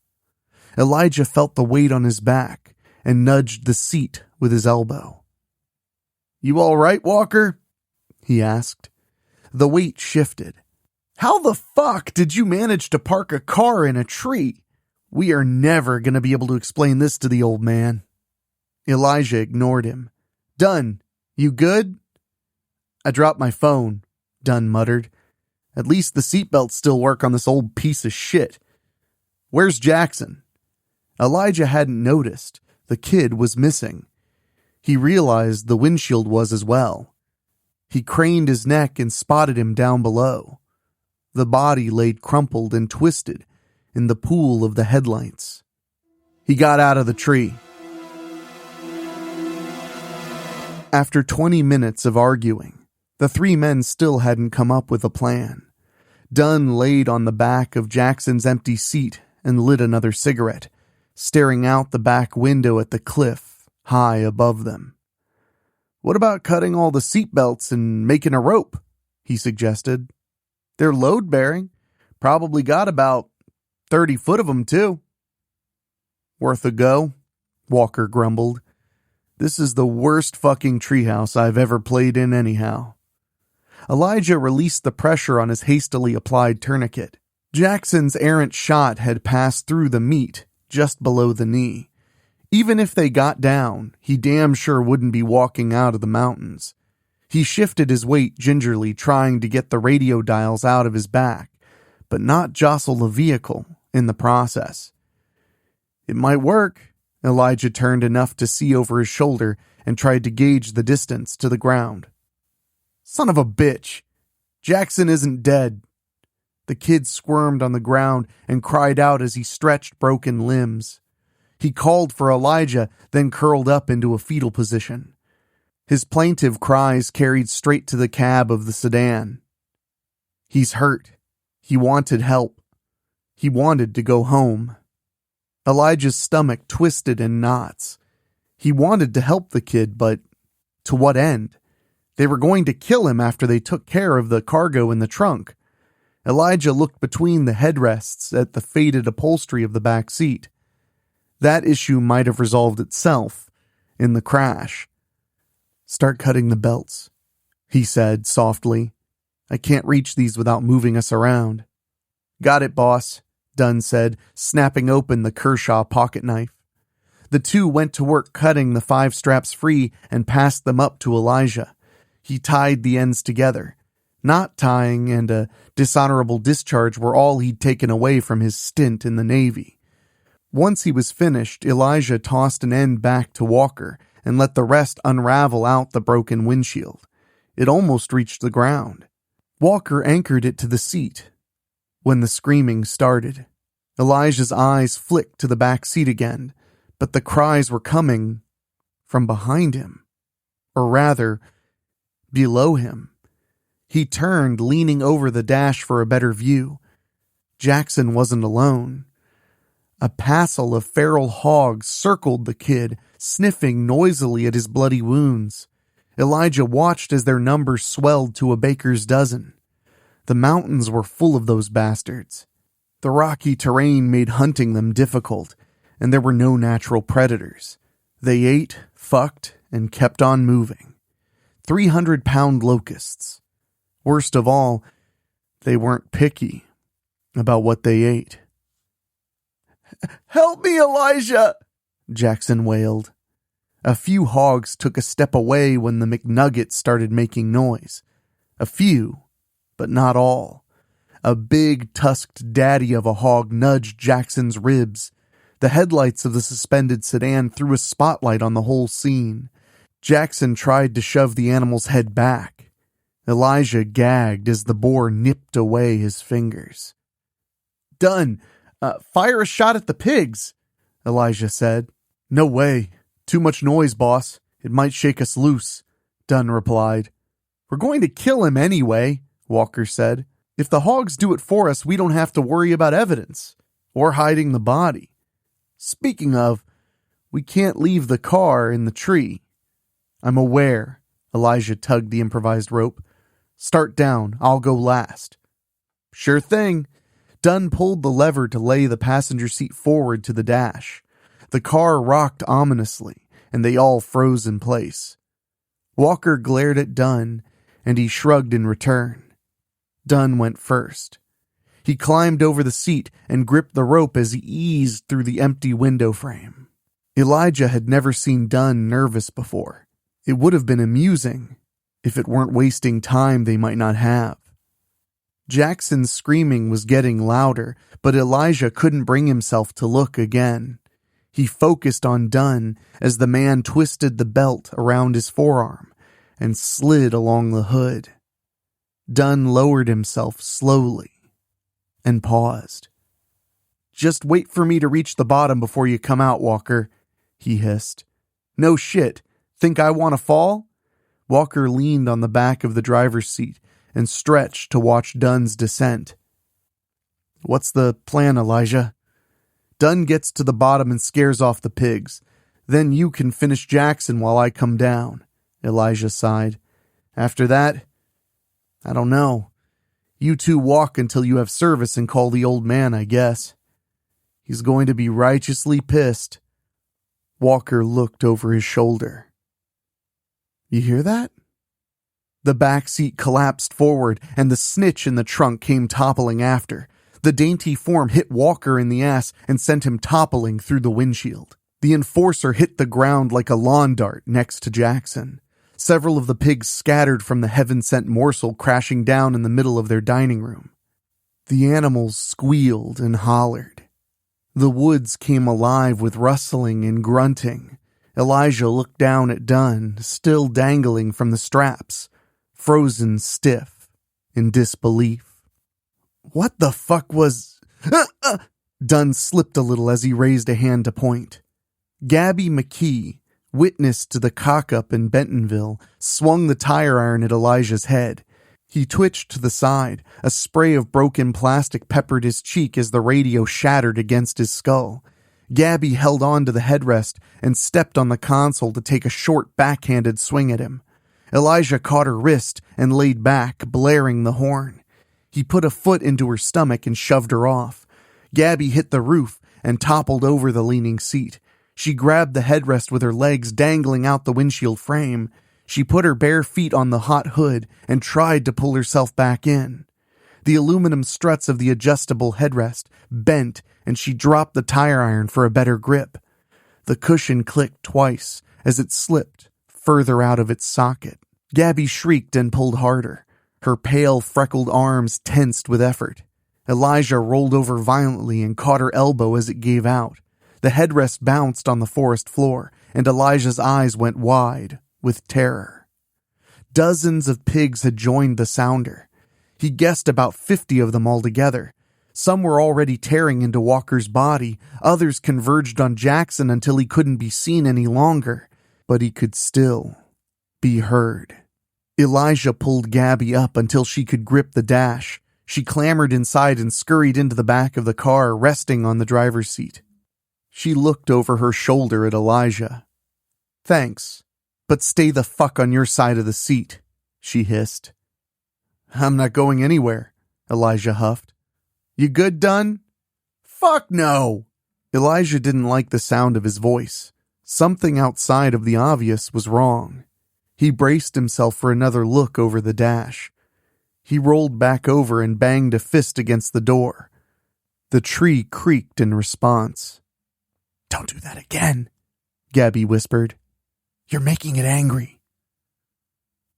Elijah felt the weight on his back and nudged the seat with his elbow. "You all right, Walker?" he asked. The weight shifted. "How the fuck did you manage to park a car in a tree? We are never going to be able to explain this to the old man." Elijah ignored him. "Dunn, you good?" "I dropped my phone," Dunn muttered. "At least the seatbelts still work on this old piece of shit. Where's Jackson?" Elijah hadn't noticed. The kid was missing. He realized the windshield was as well. He craned his neck and spotted him down below. The body laid crumpled and twisted in the pool of the headlights. He got out of the tree. After 20 minutes of arguing, the three men still hadn't come up with a plan. Dunn laid on the back of Jackson's empty seat and lit another cigarette, staring out the back window at the cliff high above them. "What about cutting all the seatbelts and making a rope?" he suggested. "They're load-bearing. Probably got about 30 foot of them, too." "Worth a go," Walker grumbled. "This is the worst fucking treehouse I've ever played in anyhow." Elijah released the pressure on his hastily applied tourniquet. Jackson's errant shot had passed through the meat just below the knee. Even if they got down, he damn sure wouldn't be walking out of the mountains. He shifted his weight gingerly, trying to get the radio dials out of his back, but not jostle the vehicle in the process. It might work. Elijah turned enough to see over his shoulder and tried to gauge the distance to the ground. "Son of a bitch! Jackson isn't dead." The kid squirmed on the ground and cried out as he stretched broken limbs. He called for Elijah, then curled up into a fetal position. His plaintive cries carried straight to the cab of the sedan. He's hurt. He wanted help. He wanted to go home. Elijah's stomach twisted in knots. He wanted to help the kid, but to what end? They were going to kill him after they took care of the cargo in the trunk. Elijah looked between the headrests at the faded upholstery of the back seat. That issue might have resolved itself in the crash. "Start cutting the belts," he said softly. "I can't reach these without moving us around." "Got it, boss," Dunn said, snapping open the Kershaw pocket knife. The two went to work cutting the 5 straps free and passed them up to Elijah. He tied the ends together. Knot tying and a dishonorable discharge were all he'd taken away from his stint in the Navy. Once he was finished, Elijah tossed an end back to Walker and let the rest unravel out the broken windshield. It almost reached the ground. Walker anchored it to the seat. When the screaming started, Elijah's eyes flicked to the back seat again, but the cries were coming from behind him. Or rather, below him. He turned, leaning over the dash for a better view. Jackson wasn't alone. A passel of feral hogs circled the kid, sniffing noisily at his bloody wounds. Elijah watched as their numbers swelled to a baker's dozen. The mountains were full of those bastards. The rocky terrain made hunting them difficult, and there were no natural predators. They ate, fucked, and kept on moving. 300-pound locusts. Worst of all, they weren't picky about what they ate. "Help me, Elijah!" Jackson wailed. A few hogs took a step away when the McNuggets started making noise. A few, but not all. A big, tusked daddy of a hog nudged Jackson's ribs. The headlights of the suspended sedan threw a spotlight on the whole scene. Jackson tried to shove the animal's head back. Elijah gagged as the boar nipped away his fingers. "Done. Fire a shot at the pigs," Elijah said. "No way. Too much noise, boss. It might shake us loose." Dunn replied. We're going to kill him anyway, Walker said. If the Hogs do it for us, we don't have to worry about evidence or hiding the body. Speaking of, we can't leave the car in the tree. I'm aware. Elijah tugged the improvised rope. Start down. I'll go last. Sure thing. Dunn pulled the lever to lay the passenger seat forward to the dash. The car rocked ominously, and they all froze in place. Walker glared at Dunn, and he shrugged in return. Dunn went first. He climbed over the seat and gripped the rope as he eased through the empty window frame. Elijah had never seen Dunn nervous before. It would have been amusing if it weren't wasting time they might not have. Jackson's screaming was getting louder, but Elijah couldn't bring himself to look again. He focused on Dunn as the man twisted the belt around his forearm and slid along the hood. Dunn lowered himself slowly and paused. Just wait for me to reach the bottom before you come out, Walker, he hissed. No shit. Think I want to fall? Walker leaned on the back of the driver's seat and stretched to watch Dunn's descent. What's the plan, Elijah? Dunn gets to the bottom and scares off the pigs. Then you can finish Jackson while I come down, Elijah sighed. After that, I don't know. You two walk until you have service and call the old man, I guess. He's going to be righteously pissed. Walker looked over his shoulder. You hear that? The back seat collapsed forward, and the snitch in the trunk came toppling after. The dainty form hit Walker in the ass and sent him toppling through the windshield. The enforcer hit the ground like a lawn dart next to Jackson. Several of the pigs scattered from the heaven-sent morsel, crashing down in the middle of their dining room. The animals squealed and hollered. The woods came alive with rustling and grunting. Elijah looked down at Dunn, still dangling from the straps, frozen stiff in disbelief. What the fuck was... Dunn slipped a little as he raised a hand to point. Gabby McKee, witness to the cock-up in Bentonville, swung the tire iron at Elijah's head. He twitched to the side. A spray of broken plastic peppered his cheek as the radio shattered against his skull. Gabby held on to the headrest and stepped on the console to take a short backhanded swing at him. Elijah caught her wrist and laid back, blaring the horn. He put a foot into her stomach and shoved her off. Gabby hit the roof and toppled over the leaning seat. She grabbed the headrest with her legs dangling out the windshield frame. She put her bare feet on the hot hood and tried to pull herself back in. The aluminum struts of the adjustable headrest bent, and she dropped the tire iron for a better grip. The cushion clicked twice as it slipped further out of its socket. Gabby shrieked and pulled harder. Her pale, freckled arms tensed with effort. Elijah rolled over violently and caught her elbow as it gave out. The headrest bounced on the forest floor, and Elijah's eyes went wide with terror. Dozens of pigs had joined the sounder. He guessed about 50 of them altogether. Some were already tearing into Walker's body. Others converged on Jackson until he couldn't be seen any longer, but he could still be heard. Elijah pulled Gabby up until she could grip the dash. She clambered inside and scurried into the back of the car, resting on the driver's seat. She looked over her shoulder at Elijah. Thanks, but stay the fuck on your side of the seat, she hissed. I'm not going anywhere, Elijah huffed. You good, Dunn? Fuck no! Elijah didn't like the sound of his voice. Something outside of the obvious was wrong. He braced himself for another look over the dash. He rolled back over and banged a fist against the door. The tree creaked in response. Don't do that again, Gabby whispered. You're making it angry.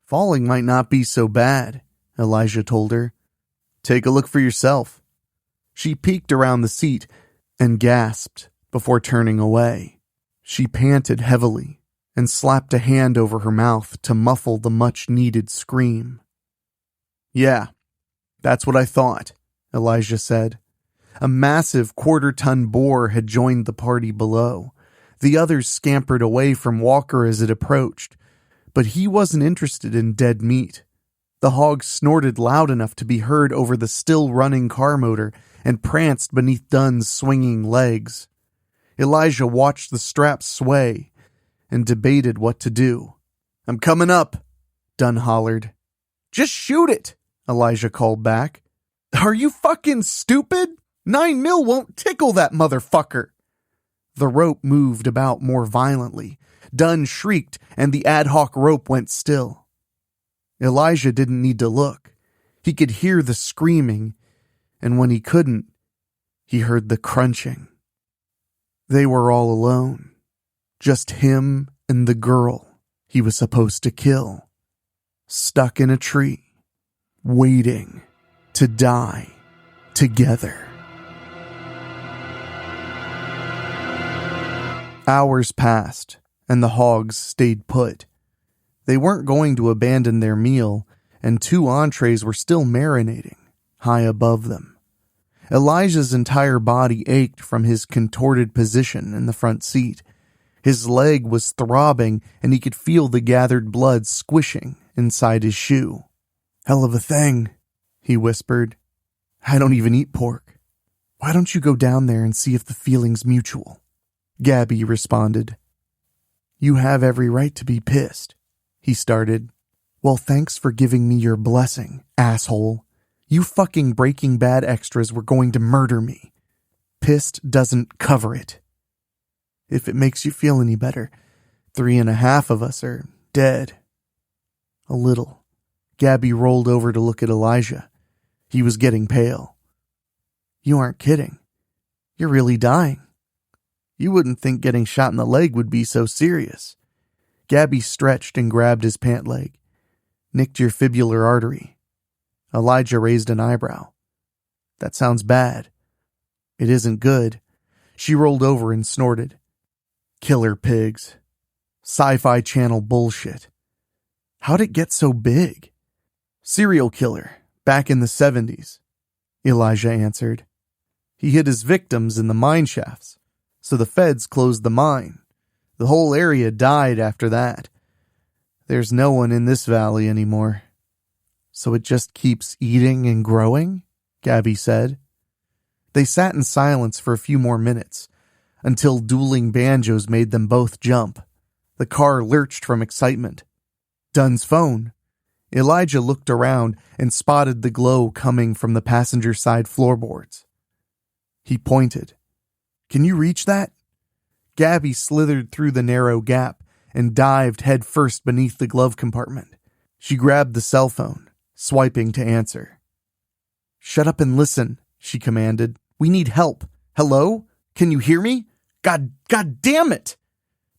Falling might not be so bad, Elijah told her. Take a look for yourself. She peeked around the seat and gasped before turning away. She panted heavily and slapped a hand over her mouth to muffle the much-needed scream. Yeah, that's what I thought, Elijah said. A massive quarter-ton boar had joined the party below. The others scampered away from Walker as it approached, But he wasn't interested in dead meat. The hog snorted loud enough to be heard over the still-running car motor and pranced beneath Dunn's swinging legs. Elijah watched the straps sway and debated what to do. "I'm coming up," Dunn hollered. "Just shoot it," Elijah called back. "Are you fucking stupid? 9mm won't tickle that motherfucker." The rope moved about more violently. Dunn shrieked, and the ad hoc rope went still. Elijah didn't need to look. He could hear the screaming, and when he couldn't, he heard the crunching. They were all alone. Just him and the girl he was supposed to kill. Stuck in a tree, waiting to die together. Hours passed, and the hogs stayed put. They weren't going to abandon their meal, and 2 entrees were still marinating, high above them. Elijah's entire body ached from his contorted position in the front seat. His leg was throbbing, and he could feel the gathered blood squishing inside his shoe. "Hell of a thing," he whispered. "I don't even eat pork. Why don't you go down there and see if the feeling's mutual?" Gabby responded. "You have every right to be pissed," he started. "Well, thanks for giving me your blessing, asshole. You fucking Breaking Bad extras were going to murder me. Pissed doesn't cover it. If it makes you feel any better, 3.5 of us are dead." A little. Gabby rolled over to look at Elijah. He was getting pale. "You aren't kidding. You're really dying. You wouldn't think getting shot in the leg would be so serious." Gabby stretched and grabbed his pant leg. "Nicked your fibular artery." Elijah raised an eyebrow. "That sounds bad." "It isn't good." She rolled over and snorted. "Killer pigs. Sci-Fi Channel bullshit. How'd it get so big?" "Serial killer, back in the 70s, Elijah answered. "He hid his victims in the mine shafts, so the feds closed the mine. The whole area died after that. There's no one in this valley anymore." "So it just keeps eating and growing?" Gabby said. They sat in silence for a few more minutes, until dueling banjos made them both jump. The car lurched from excitement. Dunn's phone. Elijah looked around and spotted the glow coming from the passenger side floorboards. He pointed. "Can you reach that?" Gabby slithered through the narrow gap and dived headfirst beneath the glove compartment. She grabbed the cell phone, swiping to answer. "Shut up and listen," she commanded. "We need help. Hello? Can you hear me? God damn it!"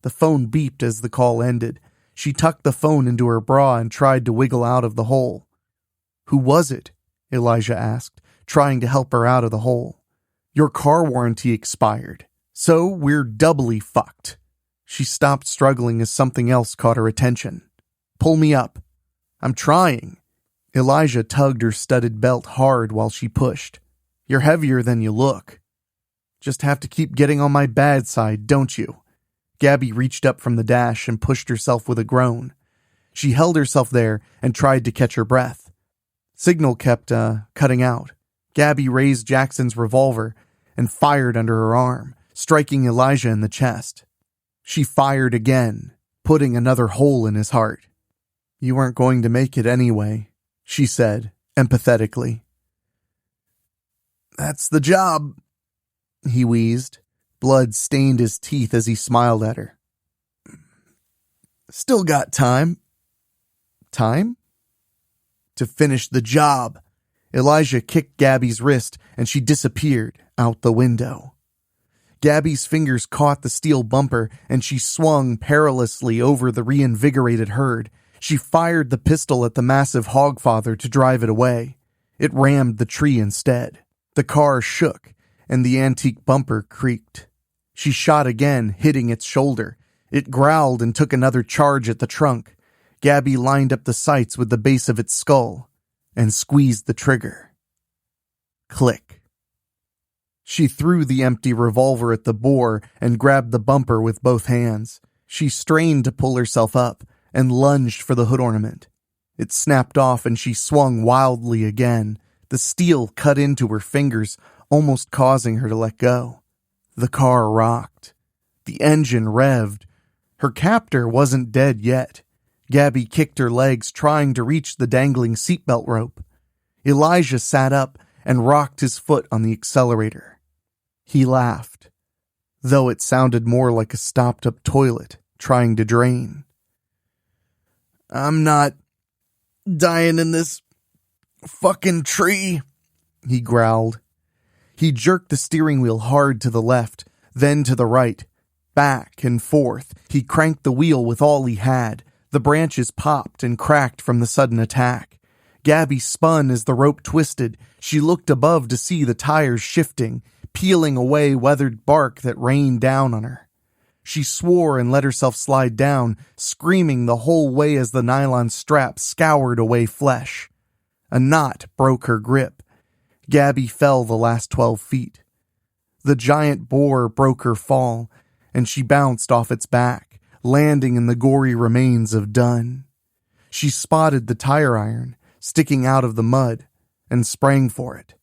The phone beeped as the call ended. She tucked the phone into her bra and tried to wiggle out of the hole. "Who was it?" Elijah asked, trying to help her out of the hole. "Your car warranty expired, so we're doubly fucked." She stopped struggling as something else caught her attention. "Pull me up." "I'm trying." Elijah tugged her studded belt hard while she pushed. "You're heavier than you look." "Just have to keep getting on my bad side, don't you?" Gabby reached up from the dash and pushed herself with a groan. She held herself there and tried to catch her breath. Signal kept, cutting out. Gabby raised Jackson's revolver and fired under her arm, striking Elijah in the chest. She fired again, putting another hole in his heart. "You weren't going to make it anyway," she said, empathetically. "That's the job," he wheezed. Blood stained his teeth as he smiled at her. "Still got time." "Time?" "To finish the job." Elijah kicked Gabby's wrist and she disappeared out the window. Gabby's fingers caught the steel bumper and she swung perilously over the reinvigorated herd. She fired the pistol at the massive hogfather to drive it away. It rammed the tree instead. The car shook and the antique bumper creaked. She shot again, hitting its shoulder. It growled and took another charge at the trunk. Gabby lined up the sights with the base of its skull and squeezed the trigger. Click. She threw the empty revolver at the bore and grabbed the bumper with both hands. She strained to pull herself up, and lunged for the hood ornament. It snapped off and she swung wildly again. The steel cut into her fingers, almost causing her to let go. The car rocked. The engine revved. Her captor wasn't dead yet. Gabby kicked her legs, trying to reach the dangling seatbelt rope. Elijah sat up and rocked his foot on the accelerator. He laughed, though it sounded more like a stopped-up toilet trying to drain. "I'm not dying in this fucking tree," he growled. He jerked the steering wheel hard to the left, then to the right, back and forth. He cranked the wheel with all he had. The branches popped and cracked from the sudden attack. Gabby spun as the rope twisted. She looked above to see the tires shifting, peeling away weathered bark that rained down on her. She swore and let herself slide down, screaming the whole way as the nylon strap scoured away flesh. A knot broke her grip. Gabby fell the last 12 feet. The giant boar broke her fall, and she bounced off its back, landing in the gory remains of Dunn. She spotted the tire iron sticking out of the mud and sprang for it.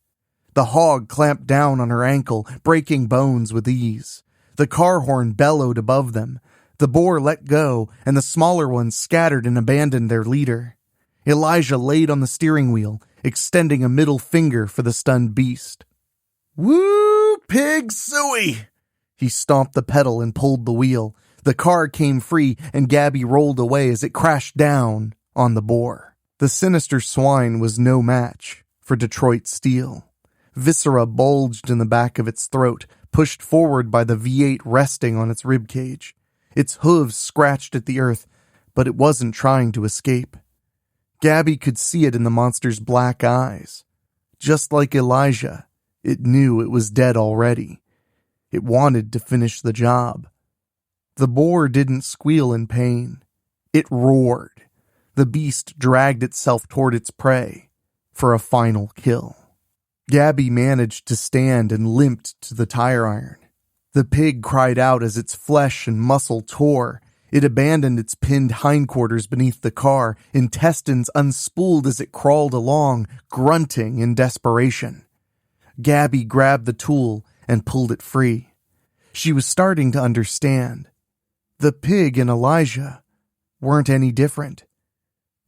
The hog clamped down on her ankle, breaking bones with ease. The car horn bellowed above them. The boar let go, and the smaller ones scattered and abandoned their leader. Elijah laid on the steering wheel, extending a middle finger for the stunned beast. "Woo, pig suey!" He stomped the pedal and pulled the wheel. The car came free, and Gabby rolled away as it crashed down on the boar. The sinister swine was no match for Detroit steel. Viscera bulged in the back of its throat, pushed forward by the V8 resting on its ribcage. Its hooves scratched at the earth, but it wasn't trying to escape. Gabby could see it in the monster's black eyes. Just like Elijah, it knew it was dead already. It wanted to finish the job. The boar didn't squeal in pain. It roared. The beast dragged itself toward its prey for a final kill. Gabby managed to stand and limped to the tire iron. The pig cried out as its flesh and muscle tore. It abandoned its pinned hindquarters beneath the car, intestines unspooled as it crawled along, grunting in desperation. Gabby grabbed the tool and pulled it free. She was starting to understand. The pig and Elijah weren't any different.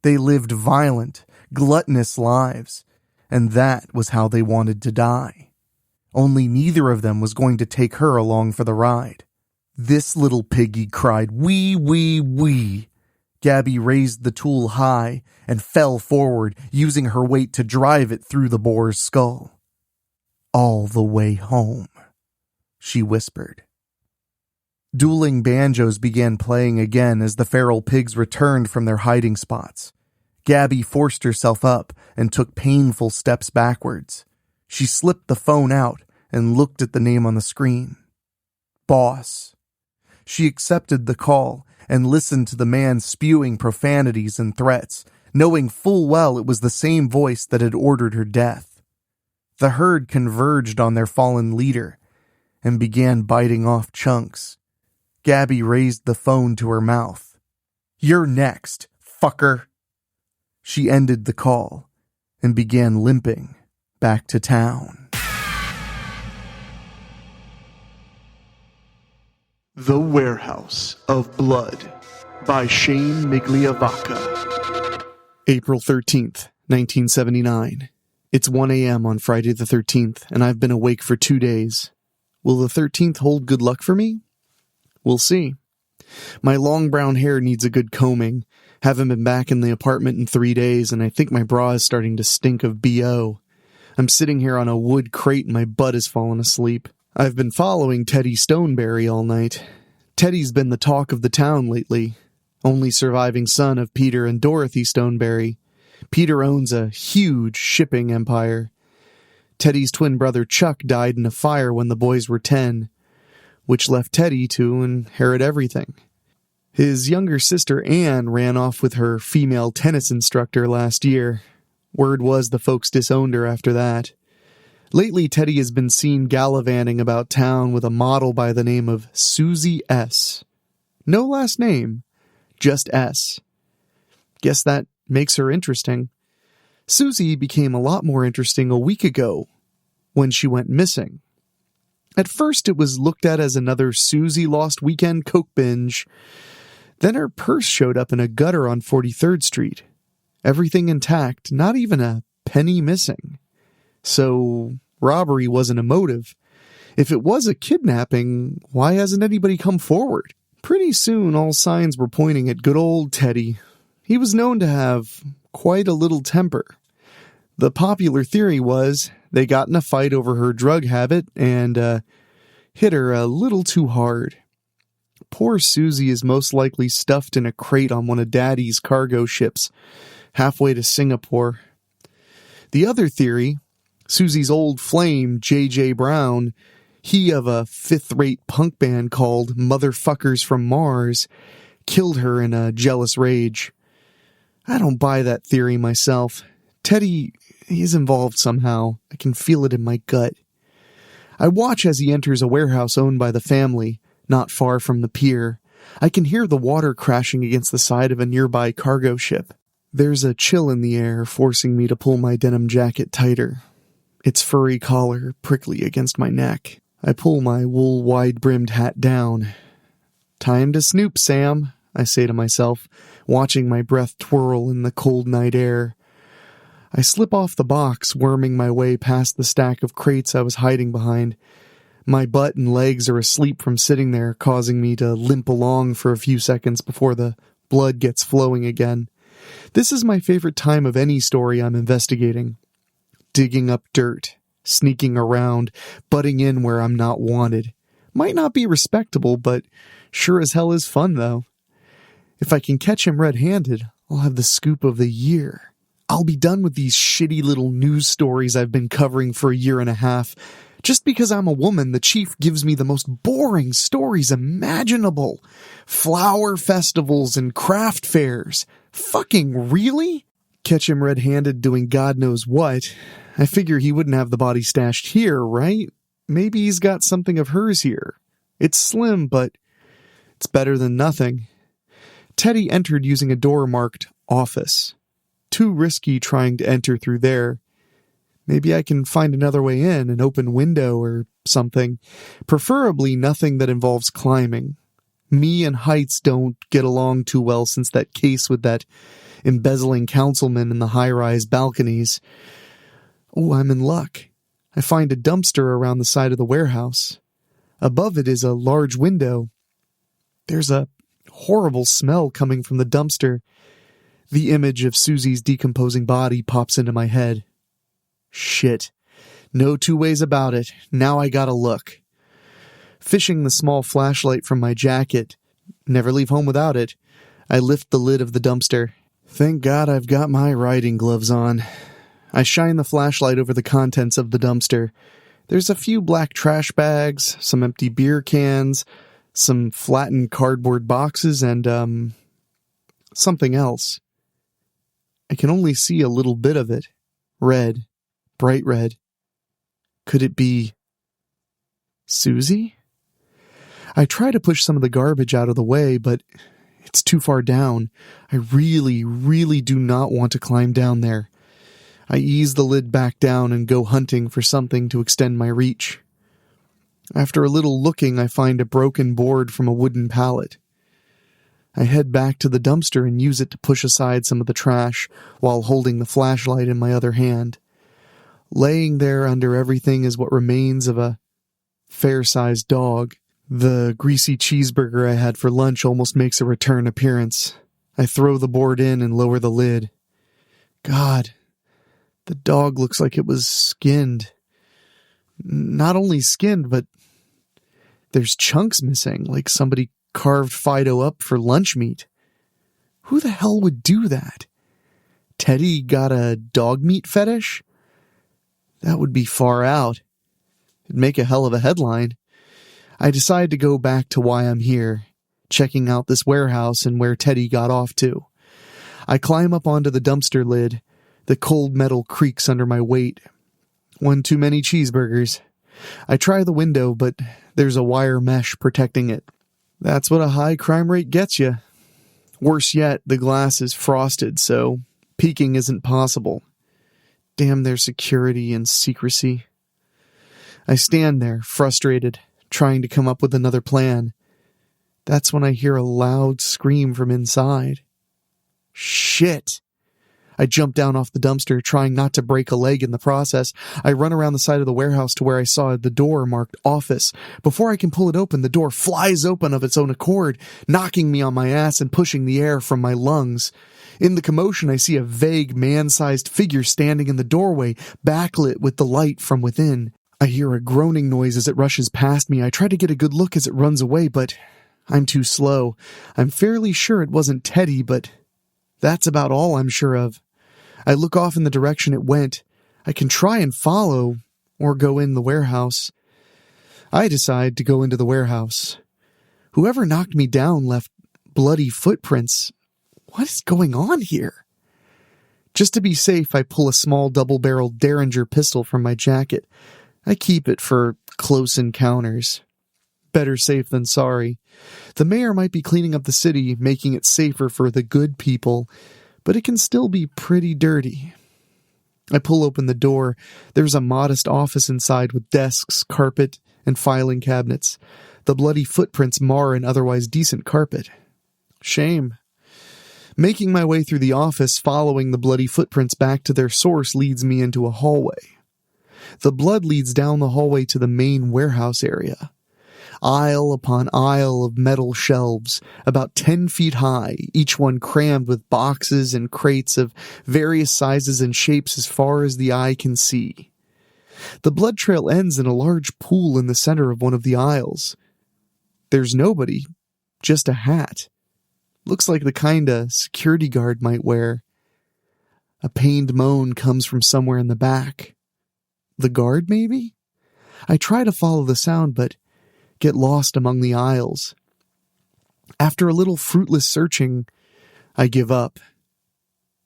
They lived violent, gluttonous lives, and that was how they wanted to die. Only neither of them was going to take her along for the ride. This little piggy cried, "Wee, wee, wee." Gabby raised the tool high and fell forward, using her weight to drive it through the boar's skull. "All the way home," she whispered. Dueling banjos began playing again as the feral pigs returned from their hiding spots. Gabby forced herself up and took painful steps backwards. She slipped the phone out and looked at the name on the screen. Boss. She accepted the call and listened to the man spewing profanities and threats, knowing full well it was the same voice that had ordered her death. The herd converged on their fallen leader and began biting off chunks. Gabby raised the phone to her mouth. "You're next, fucker." She ended the call and began limping back to town. The Warehouse of Blood by Shane Migliavacca. April 13th, 1979. It's 1 a.m. on Friday the 13th, and I've been awake for 2 days. Will the 13th hold good luck for me? We'll see. My long brown hair needs a good combing. Haven't been back in the apartment in 3 days, and I think my bra is starting to stink of BO. I'm sitting here on a wood crate and my butt has fallen asleep. I've been following Teddy Stoneberry all night. Teddy's been the talk of the town lately. Only surviving son of Peter and Dorothy Stoneberry. Peter owns a huge shipping empire. Teddy's twin brother Chuck died in a fire when the boys were 10, which left Teddy to inherit everything. His younger sister Anne ran off with her female tennis instructor last year. Word was the folks disowned her after that. Lately, Teddy has been seen gallivanting about town with a model by the name of Susie S. No last name, just S. Guess that makes her interesting. Susie became a lot more interesting a week ago when she went missing. At first, it was looked at as another Susie lost weekend coke binge. Then her purse showed up in a gutter on 43rd Street. Everything intact, not even a penny missing. So, robbery wasn't a motive. If it was a kidnapping, why hasn't anybody come forward? Pretty soon, all signs were pointing at good old Teddy. He was known to have quite a little temper. The popular theory was they got in a fight over her drug habit and hit her a little too hard. Poor Susie is most likely stuffed in a crate on one of Daddy's cargo ships, halfway to Singapore. The other theory, Susie's old flame, J.J. Brown, he of a fifth-rate punk band called Motherfuckers from Mars, killed her in a jealous rage. I don't buy that theory myself. Teddy, he's involved somehow. I can feel it in my gut. I watch as he enters a warehouse owned by the family, not far from the pier. I can hear the water crashing against the side of a nearby cargo ship. There's a chill in the air, forcing me to pull my denim jacket tighter. Its furry collar prickly against my neck. I pull my wool wide-brimmed hat down. Time to snoop, Sam, I say to myself, watching my breath twirl in the cold night air. I slip off the box, worming my way past the stack of crates I was hiding behind. My butt and legs are asleep from sitting there, causing me to limp along for a few seconds before the blood gets flowing again. This is my favorite time of any story I'm investigating. Digging up dirt, sneaking around, butting in where I'm not wanted. Might not be respectable, but sure as hell is fun, though. If I can catch him red-handed, I'll have the scoop of the year. I'll be done with these shitty little news stories I've been covering for a year and a half. Just because I'm a woman, the chief gives me the most boring stories imaginable. Flower festivals and craft fairs. Fucking really? Catch him red-handed doing God knows what. I figure he wouldn't have the body stashed here, right? Maybe he's got something of hers here. It's slim, but it's better than nothing. Teddy entered using a door marked office. Too risky trying to enter through there. Maybe I can find another way in, an open window or something. Preferably nothing that involves climbing. Me and heights don't get along too well since that case with that embezzling councilman in the high-rise balconies. Oh, I'm in luck. I find a dumpster around the side of the warehouse. Above it is a large window. There's a horrible smell coming from the dumpster. The image of Susie's decomposing body pops into my head. Shit. No two ways about it. Now I gotta look. Fishing the small flashlight from my jacket, never leave home without it, I lift the lid of the dumpster. Thank God I've got my riding gloves on. I shine the flashlight over the contents of the dumpster. There's a few black trash bags, some empty beer cans, some flattened cardboard boxes, and, something else. I can only see a little bit of it. Red. Bright red. Could it be Susie? I try to push some of the garbage out of the way, but it's too far down. I really, really do not want to climb down there. I ease the lid back down and go hunting for something to extend my reach. After a little looking, I find a broken board from a wooden pallet. I head back to the dumpster and use it to push aside some of the trash while holding the flashlight in my other hand. Laying there under everything is what remains of a fair-sized dog. The greasy cheeseburger I had for lunch almost makes a return appearance. I throw the board in and lower the lid. God, the dog looks like it was skinned. Not only skinned, but there's chunks missing, like somebody carved Fido up for lunch meat. Who the hell would do that? Teddy got a dog meat fetish? That would be far out. It'd make a hell of a headline. I decide to go back to why I'm here, checking out this warehouse and where Teddy got off to. I climb up onto the dumpster lid. The cold metal creaks under my weight. One too many cheeseburgers. I try the window, but there's a wire mesh protecting it. That's what a high crime rate gets you. Worse yet, the glass is frosted, so peeking isn't possible. Damn their security and secrecy. I stand there, frustrated, trying to come up with another plan. That's when I hear a loud scream from inside. Shit! I jump down off the dumpster, trying not to break a leg in the process. I run around the side of the warehouse to where I saw the door marked office. Before I can pull it open, the door flies open of its own accord, knocking me on my ass and pushing the air from my lungs. In the commotion, I see a vague man-sized figure standing in the doorway, backlit with the light from within. I hear a groaning noise as it rushes past me. I try to get a good look as it runs away, but I'm too slow. I'm fairly sure it wasn't Teddy, but that's about all I'm sure of. I look off in the direction it went. I can try and follow, or go in the warehouse. I decide to go into the warehouse. Whoever knocked me down left bloody footprints. What is going on here? Just to be safe, I pull a small double-barreled Derringer pistol from my jacket. I keep it for close encounters. Better safe than sorry. The mayor might be cleaning up the city, making it safer for the good people, but it can still be pretty dirty. I pull open the door. There's a modest office inside with desks, carpet, and filing cabinets. The bloody footprints mar an otherwise decent carpet. Shame. Making my way through the office, following the bloody footprints back to their source, leads me into a hallway. The blood leads down the hallway to the main warehouse area. Aisle upon aisle of metal shelves, about 10 feet high, each one crammed with boxes and crates of various sizes and shapes as far as the eye can see. The blood trail ends in a large pool in the center of one of the aisles. There's nobody, just a hat. Looks like the kind a security guard might wear. A pained moan comes from somewhere in the back. The guard, maybe? I try to follow the sound, but get lost among the aisles. After a little fruitless searching, I give up.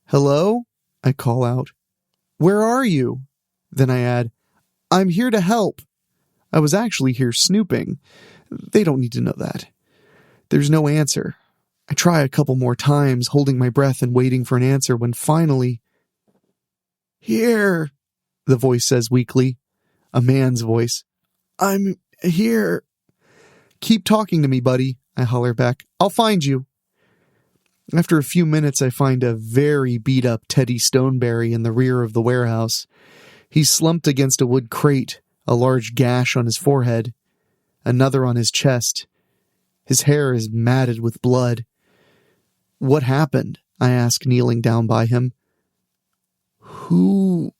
"Hello?" I call out. "Where are you?" Then I add, "I'm here to help." I was actually here snooping. They don't need to know that. There's no answer. I try a couple more times, holding my breath and waiting for an answer, when finally, "Here," the voice says weakly. A man's voice. "I'm here." "Keep talking to me, buddy," I holler back. "I'll find you." After a few minutes, I find a very beat-up Teddy Stoneberry in the rear of the warehouse. He's slumped against a wood crate, a large gash on his forehead, another on his chest. His hair is matted with blood. "What happened?" I ask, kneeling down by him. "Who?"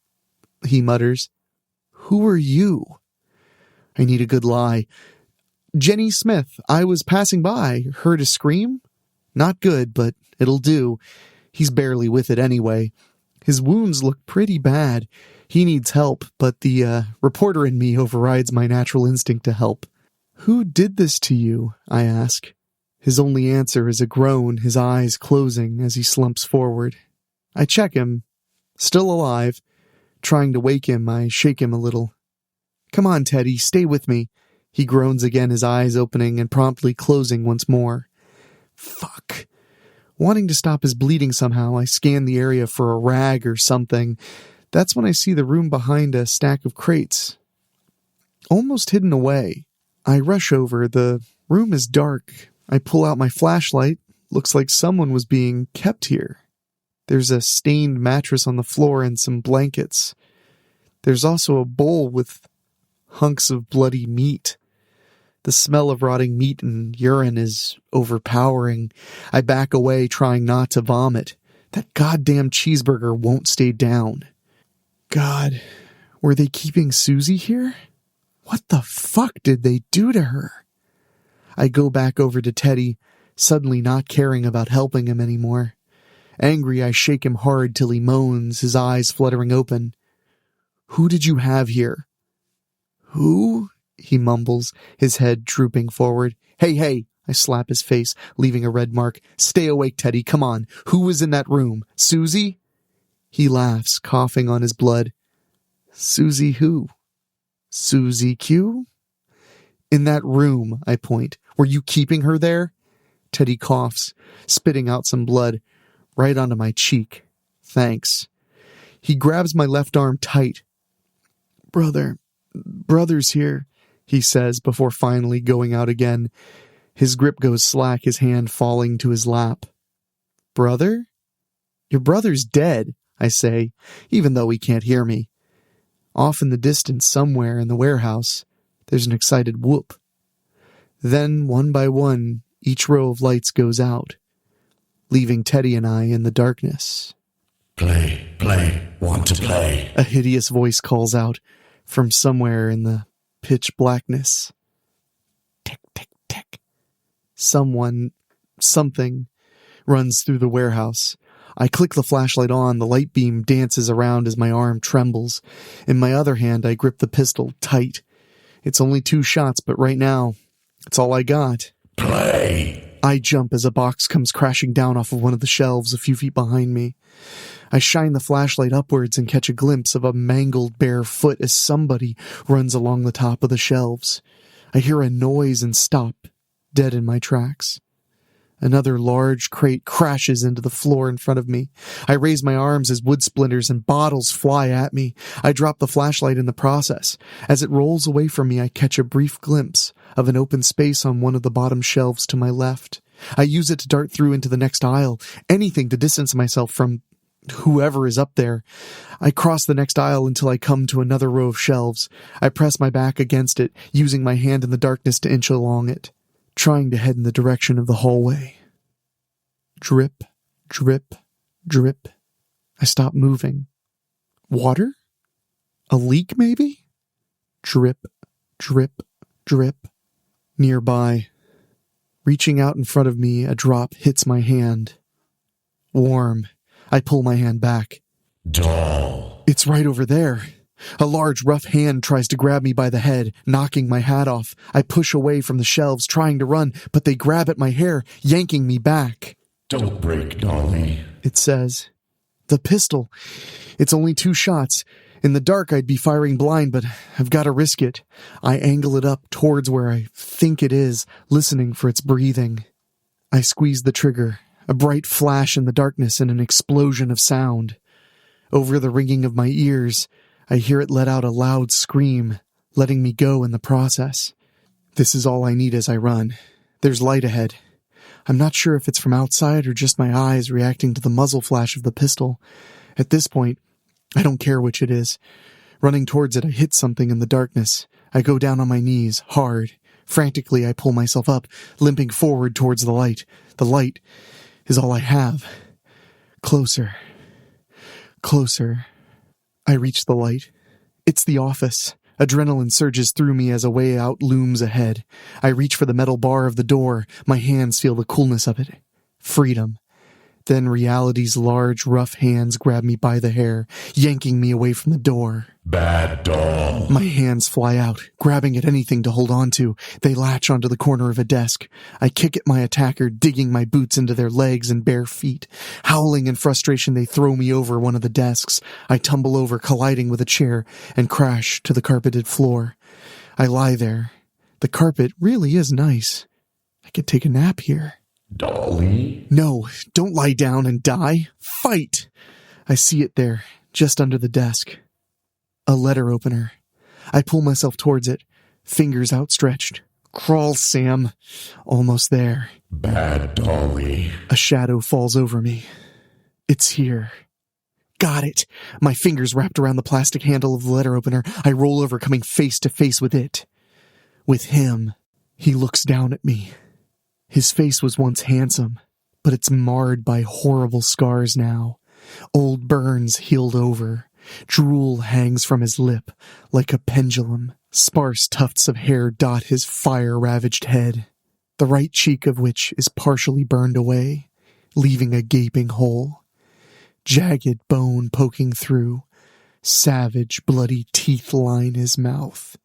he mutters. "Who are you?" I need a good lie. "Jenny Smith. I was passing by. Heard a scream? Not good, but it'll do." He's barely with it anyway. His wounds look pretty bad. He needs help, but the reporter in me overrides my natural instinct to help. "Who did this to you?" I ask. His only answer is a groan, his eyes closing as he slumps forward. I check him. Still alive. Trying to wake him, I shake him a little. "Come on, Teddy, stay with me." He groans again, his eyes opening and promptly closing once more. Fuck. Wanting to stop his bleeding somehow, I scan the area for a rag or something. That's when I see the room behind a stack of crates, almost hidden away. I rush over. The room is dark. I pull out my flashlight. Looks like someone was being kept here. There's a stained mattress on the floor and some blankets. There's also a bowl with hunks of bloody meat. The smell of rotting meat and urine is overpowering. I back away, trying not to vomit. That goddamn cheeseburger won't stay down. God, were they keeping Susie here? What the fuck did they do to her? I go back over to Teddy, suddenly not caring about helping him anymore. Angry, I shake him hard till he moans, his eyes fluttering open. "Who did you have here?" "Who?" he mumbles, his head drooping forward. Hey, I slap his face, leaving a red mark. "Stay awake, Teddy, come on. Who was in that room? Susie?" He laughs, coughing on his blood. "Susie who? Susie Q?" "In that room," I point. "Were you keeping her there?" Teddy coughs, spitting out some blood right onto my cheek. Thanks. He grabs my left arm tight. Brother's here, he says before finally going out again. His grip goes slack, his hand falling to his lap. Brother? Your brother's dead, I say, even though he can't hear me. Off in the distance, somewhere in the warehouse, there's an excited whoop. Then, one by one, each row of lights goes out, leaving Teddy and I in the darkness. Play, want to play. A hideous voice calls out from somewhere in the pitch blackness. Tick, tick, tick. Something runs through the warehouse. I click the flashlight on, the light beam dances around as my arm trembles. In my other hand, I grip the pistol tight. It's only 2 shots, but right now, it's all I got. Play. I jump as a box comes crashing down off of one of the shelves a few feet behind me. I shine the flashlight upwards and catch a glimpse of a mangled bare foot as somebody runs along the top of the shelves. I hear a noise and stop, dead in my tracks. Another large crate crashes into the floor in front of me. I raise my arms as wood splinters and bottles fly at me. I drop the flashlight in the process. As it rolls away from me, I catch a brief glimpse of an open space on one of the bottom shelves to my left. I use it to dart through into the next aisle, anything to distance myself from whoever is up there. I cross the next aisle until I come to another row of shelves. I press my back against it, using my hand in the darkness to inch along it, trying to head in the direction of the hallway. Drip, drip, drip. I stop moving. Water? A leak, maybe? Drip, drip, drip. Nearby. Reaching out in front of me, a drop hits my hand. Warm. I pull my hand back. Doll. It's right over there. A large, rough hand tries to grab me by the head, knocking my hat off. I push away from the shelves, trying to run, but they grab at my hair, yanking me back. Don't break, Dolly. It says. The pistol. It's only 2 shots. In the dark, I'd be firing blind, but I've got to risk it. I angle it up towards where I think it is, listening for its breathing. I squeeze the trigger. A bright flash in the darkness and an explosion of sound. Over the ringing of my ears, I hear it let out a loud scream, letting me go in the process. This is all I need as I run. There's light ahead. I'm not sure if it's from outside or just my eyes reacting to the muzzle flash of the pistol. At this point, I don't care which it is. Running towards it, I hit something in the darkness. I go down on my knees, hard. Frantically, I pull myself up, limping forward towards the light. The light is all I have. Closer. Closer. I reach the light. It's the office. Adrenaline surges through me as a way out looms ahead. I reach for the metal bar of the door. My hands feel the coolness of it. Freedom. Then reality's large, rough hands grab me by the hair, yanking me away from the door. Bad doll. My hands fly out, grabbing at anything to hold on to. They latch onto the corner of a desk. I kick at my attacker, digging my boots into their legs and bare feet. Howling in frustration, they throw me over one of the desks. I tumble over, colliding with a chair, and crash to the carpeted floor. I lie there. The carpet really is nice. I could take a nap here. Dolly? No, don't lie down and die. Fight! I see it there, just under the desk. A letter opener. I pull myself towards it, fingers outstretched. Crawl, Sam. Almost there. Bad Dolly. A shadow falls over me. It's here. Got it. My fingers wrapped around the plastic handle of the letter opener. I roll over, coming face to face with it. With him. He looks down at me. His face was once handsome, but it's marred by horrible scars now. Old burns healed over. Drool hangs from his lip like a pendulum. Sparse tufts of hair dot his fire-ravaged head, the right cheek of which is partially burned away, leaving a gaping hole. Jagged bone poking through. Savage, bloody teeth line his mouth.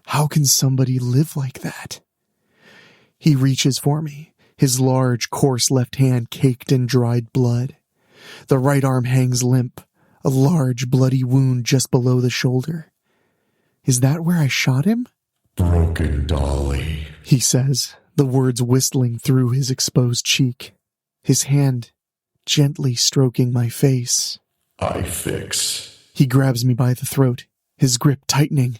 How can somebody live like that? He reaches for me, his large, coarse left hand caked in dried blood. The right arm hangs limp, a large, bloody wound just below the shoulder. Is that where I shot him? Broken Dolly, he says, the words whistling through his exposed cheek, his hand gently stroking my face. I fix. He grabs me by the throat, his grip tightening.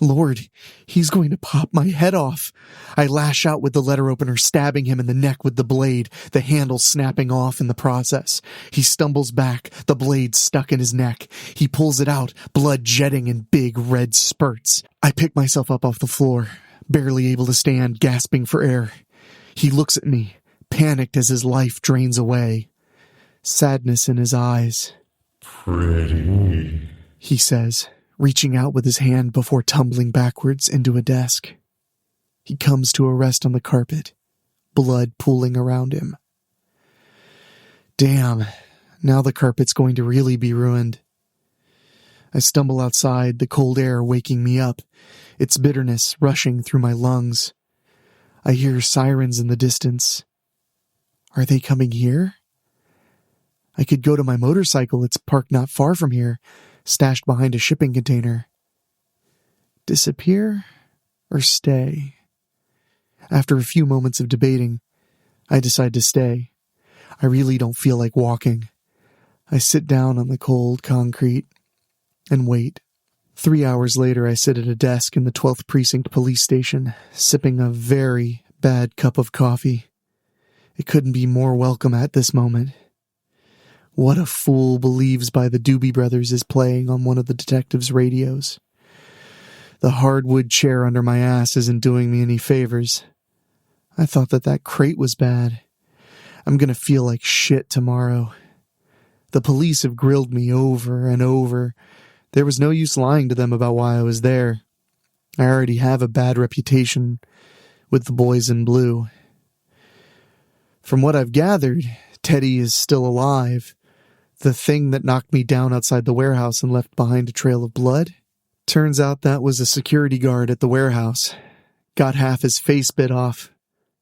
Lord, he's going to pop my head off. I lash out with the letter opener, stabbing him in the neck with the blade, the handle snapping off in the process. He stumbles back, the blade stuck in his neck. He pulls it out, blood jetting in big red spurts. I pick myself up off the floor, barely able to stand, gasping for air. He looks at me, panicked as his life drains away. Sadness in his eyes. Pretty. He says, reaching out with his hand before tumbling backwards into a desk. He comes to a rest on the carpet, blood pooling around him. Damn, now the carpet's going to really be ruined. I stumble outside, the cold air waking me up, its bitterness rushing through my lungs. I hear sirens in the distance. Are they coming here? I could go to my motorcycle, it's parked not far from here, stashed behind a shipping container. Disappear or stay? After a few moments of debating, I decide to stay. I really don't feel like walking. I sit down on the cold concrete and wait. 3 hours later, I sit at a desk in the 12th Precinct Police Station, sipping a very bad cup of coffee. It couldn't be more welcome at this moment. What a Fool Believes by the Doobie Brothers is playing on one of the detectives' radios. The hardwood chair under my ass isn't doing me any favors. I thought that crate was bad. I'm gonna feel like shit tomorrow. The police have grilled me over and over. There was no use lying to them about why I was there. I already have a bad reputation with the boys in blue. From what I've gathered, Teddy is still alive. The thing that knocked me down outside the warehouse and left behind a trail of blood? Turns out that was a security guard at the warehouse. Got half his face bit off.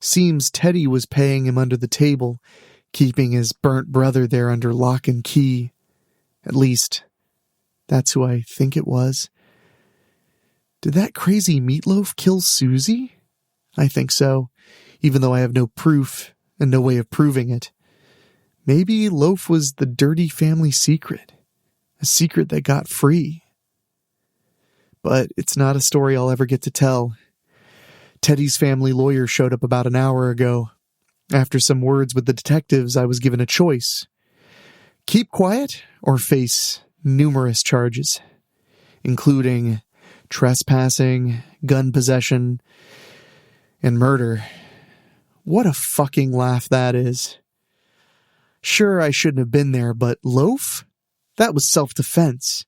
Seems Teddy was paying him under the table, keeping his burnt brother there under lock and key. At least, that's who I think it was. Did that crazy meatloaf kill Susie? I think so, even though I have no proof and no way of proving it. Maybe Loaf was the dirty family secret, a secret that got free. But it's not a story I'll ever get to tell. Teddy's family lawyer showed up about an hour ago. After some words with the detectives, I was given a choice. Keep quiet or face numerous charges, including trespassing, gun possession, and murder. What a fucking laugh that is. Sure, I shouldn't have been there, but Loaf? That was self-defense.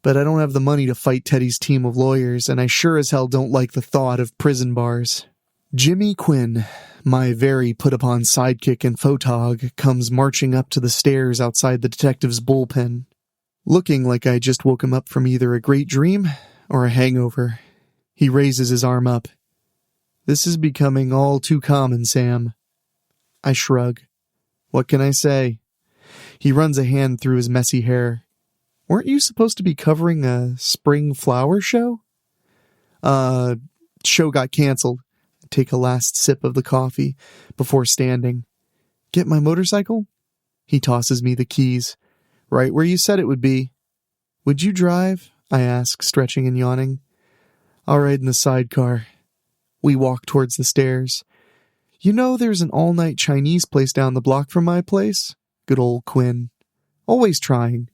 But I don't have the money to fight Teddy's team of lawyers, and I sure as hell don't like the thought of prison bars. Jimmy Quinn, my very put-upon sidekick and photog, comes marching up to the stairs outside the detective's bullpen, looking like I just woke him up from either a great dream or a hangover. He raises his arm up. This is becoming all too common, Sam. I shrug. What can I say? He runs a hand through his messy hair. Weren't you supposed to be covering a spring flower show? Show got canceled. Take a last sip of the coffee before standing. Get my motorcycle? He tosses me the keys. Right where you said it would be. Would you drive? I ask, stretching and yawning. I'll ride in the sidecar. We walk towards the stairs. You know there's an all-night Chinese place down the block from my place? Good old Quinn. Always trying.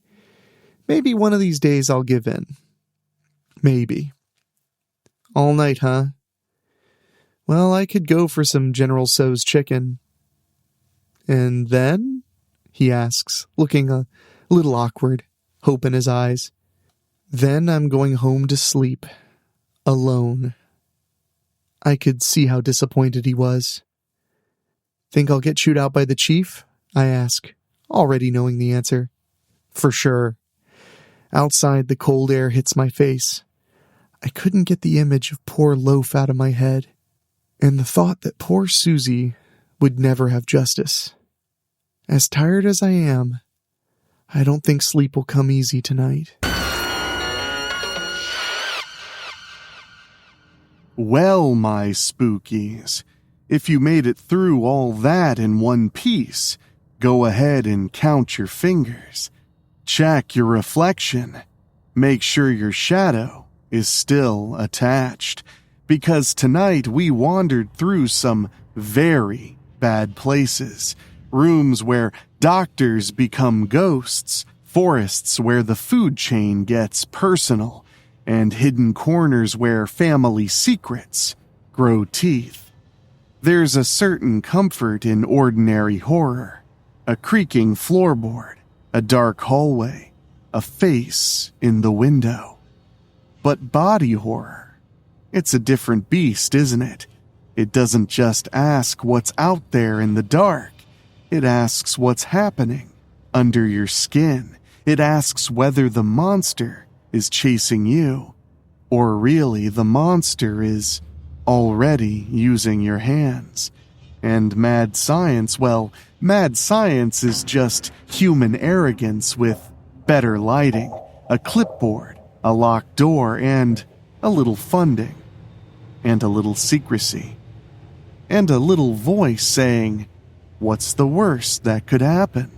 Maybe one of these days I'll give in. Maybe. All night, huh? Well, I could go for some General Tso's chicken. And then? He asks, looking a little awkward, hope in his eyes. Then I'm going home to sleep. Alone. I could see how disappointed he was. Think I'll get chewed out by the chief? I ask, already knowing the answer. For sure. Outside, the cold air hits my face. I couldn't get the image of poor Loaf out of my head, and the thought that poor Susie would never have justice. As tired as I am, I don't think sleep will come easy tonight. Well, my spookies, if you made it through all that in one piece, go ahead and count your fingers. Check your reflection. Make sure your shadow is still attached, because tonight we wandered through some very bad places. Rooms where doctors become ghosts, forests where the food chain gets personal, and hidden corners where family secrets grow teeth. There's a certain comfort in ordinary horror. A creaking floorboard, a dark hallway, a face in the window. But body horror, it's a different beast, isn't it? It doesn't just ask what's out there in the dark. It asks what's happening under your skin. It asks whether the monster is chasing you, or really the monster is already using your hands. And mad science, well, mad science is just human arrogance with better lighting, a clipboard, a locked door, and a little funding, and a little secrecy, and a little voice saying, "What's the worst that could happen?"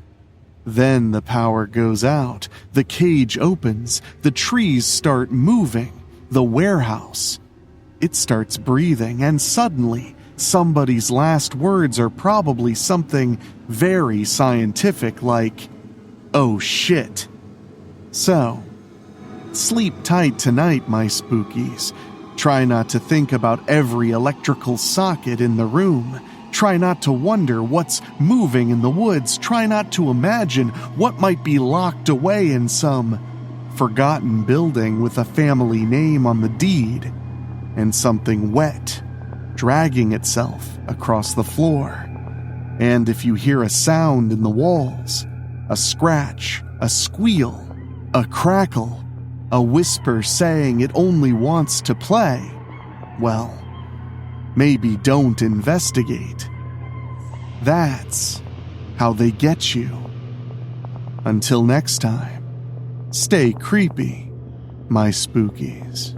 Then the power goes out, the cage opens, the trees start moving, the warehouse, it starts breathing, and suddenly somebody's last words are probably something very scientific like, "Oh shit." So, sleep tight tonight, my spookies. Try not to think about every electrical socket in the room. Try not to wonder what's moving in the woods. Try not to imagine what might be locked away in some forgotten building with a family name on the deed, and something wet dragging itself across the floor. And if you hear a sound in the walls, a scratch, a squeal, a crackle, a whisper saying it only wants to play, well, maybe don't investigate. That's how they get you. Until next time, stay creepy, my spookies.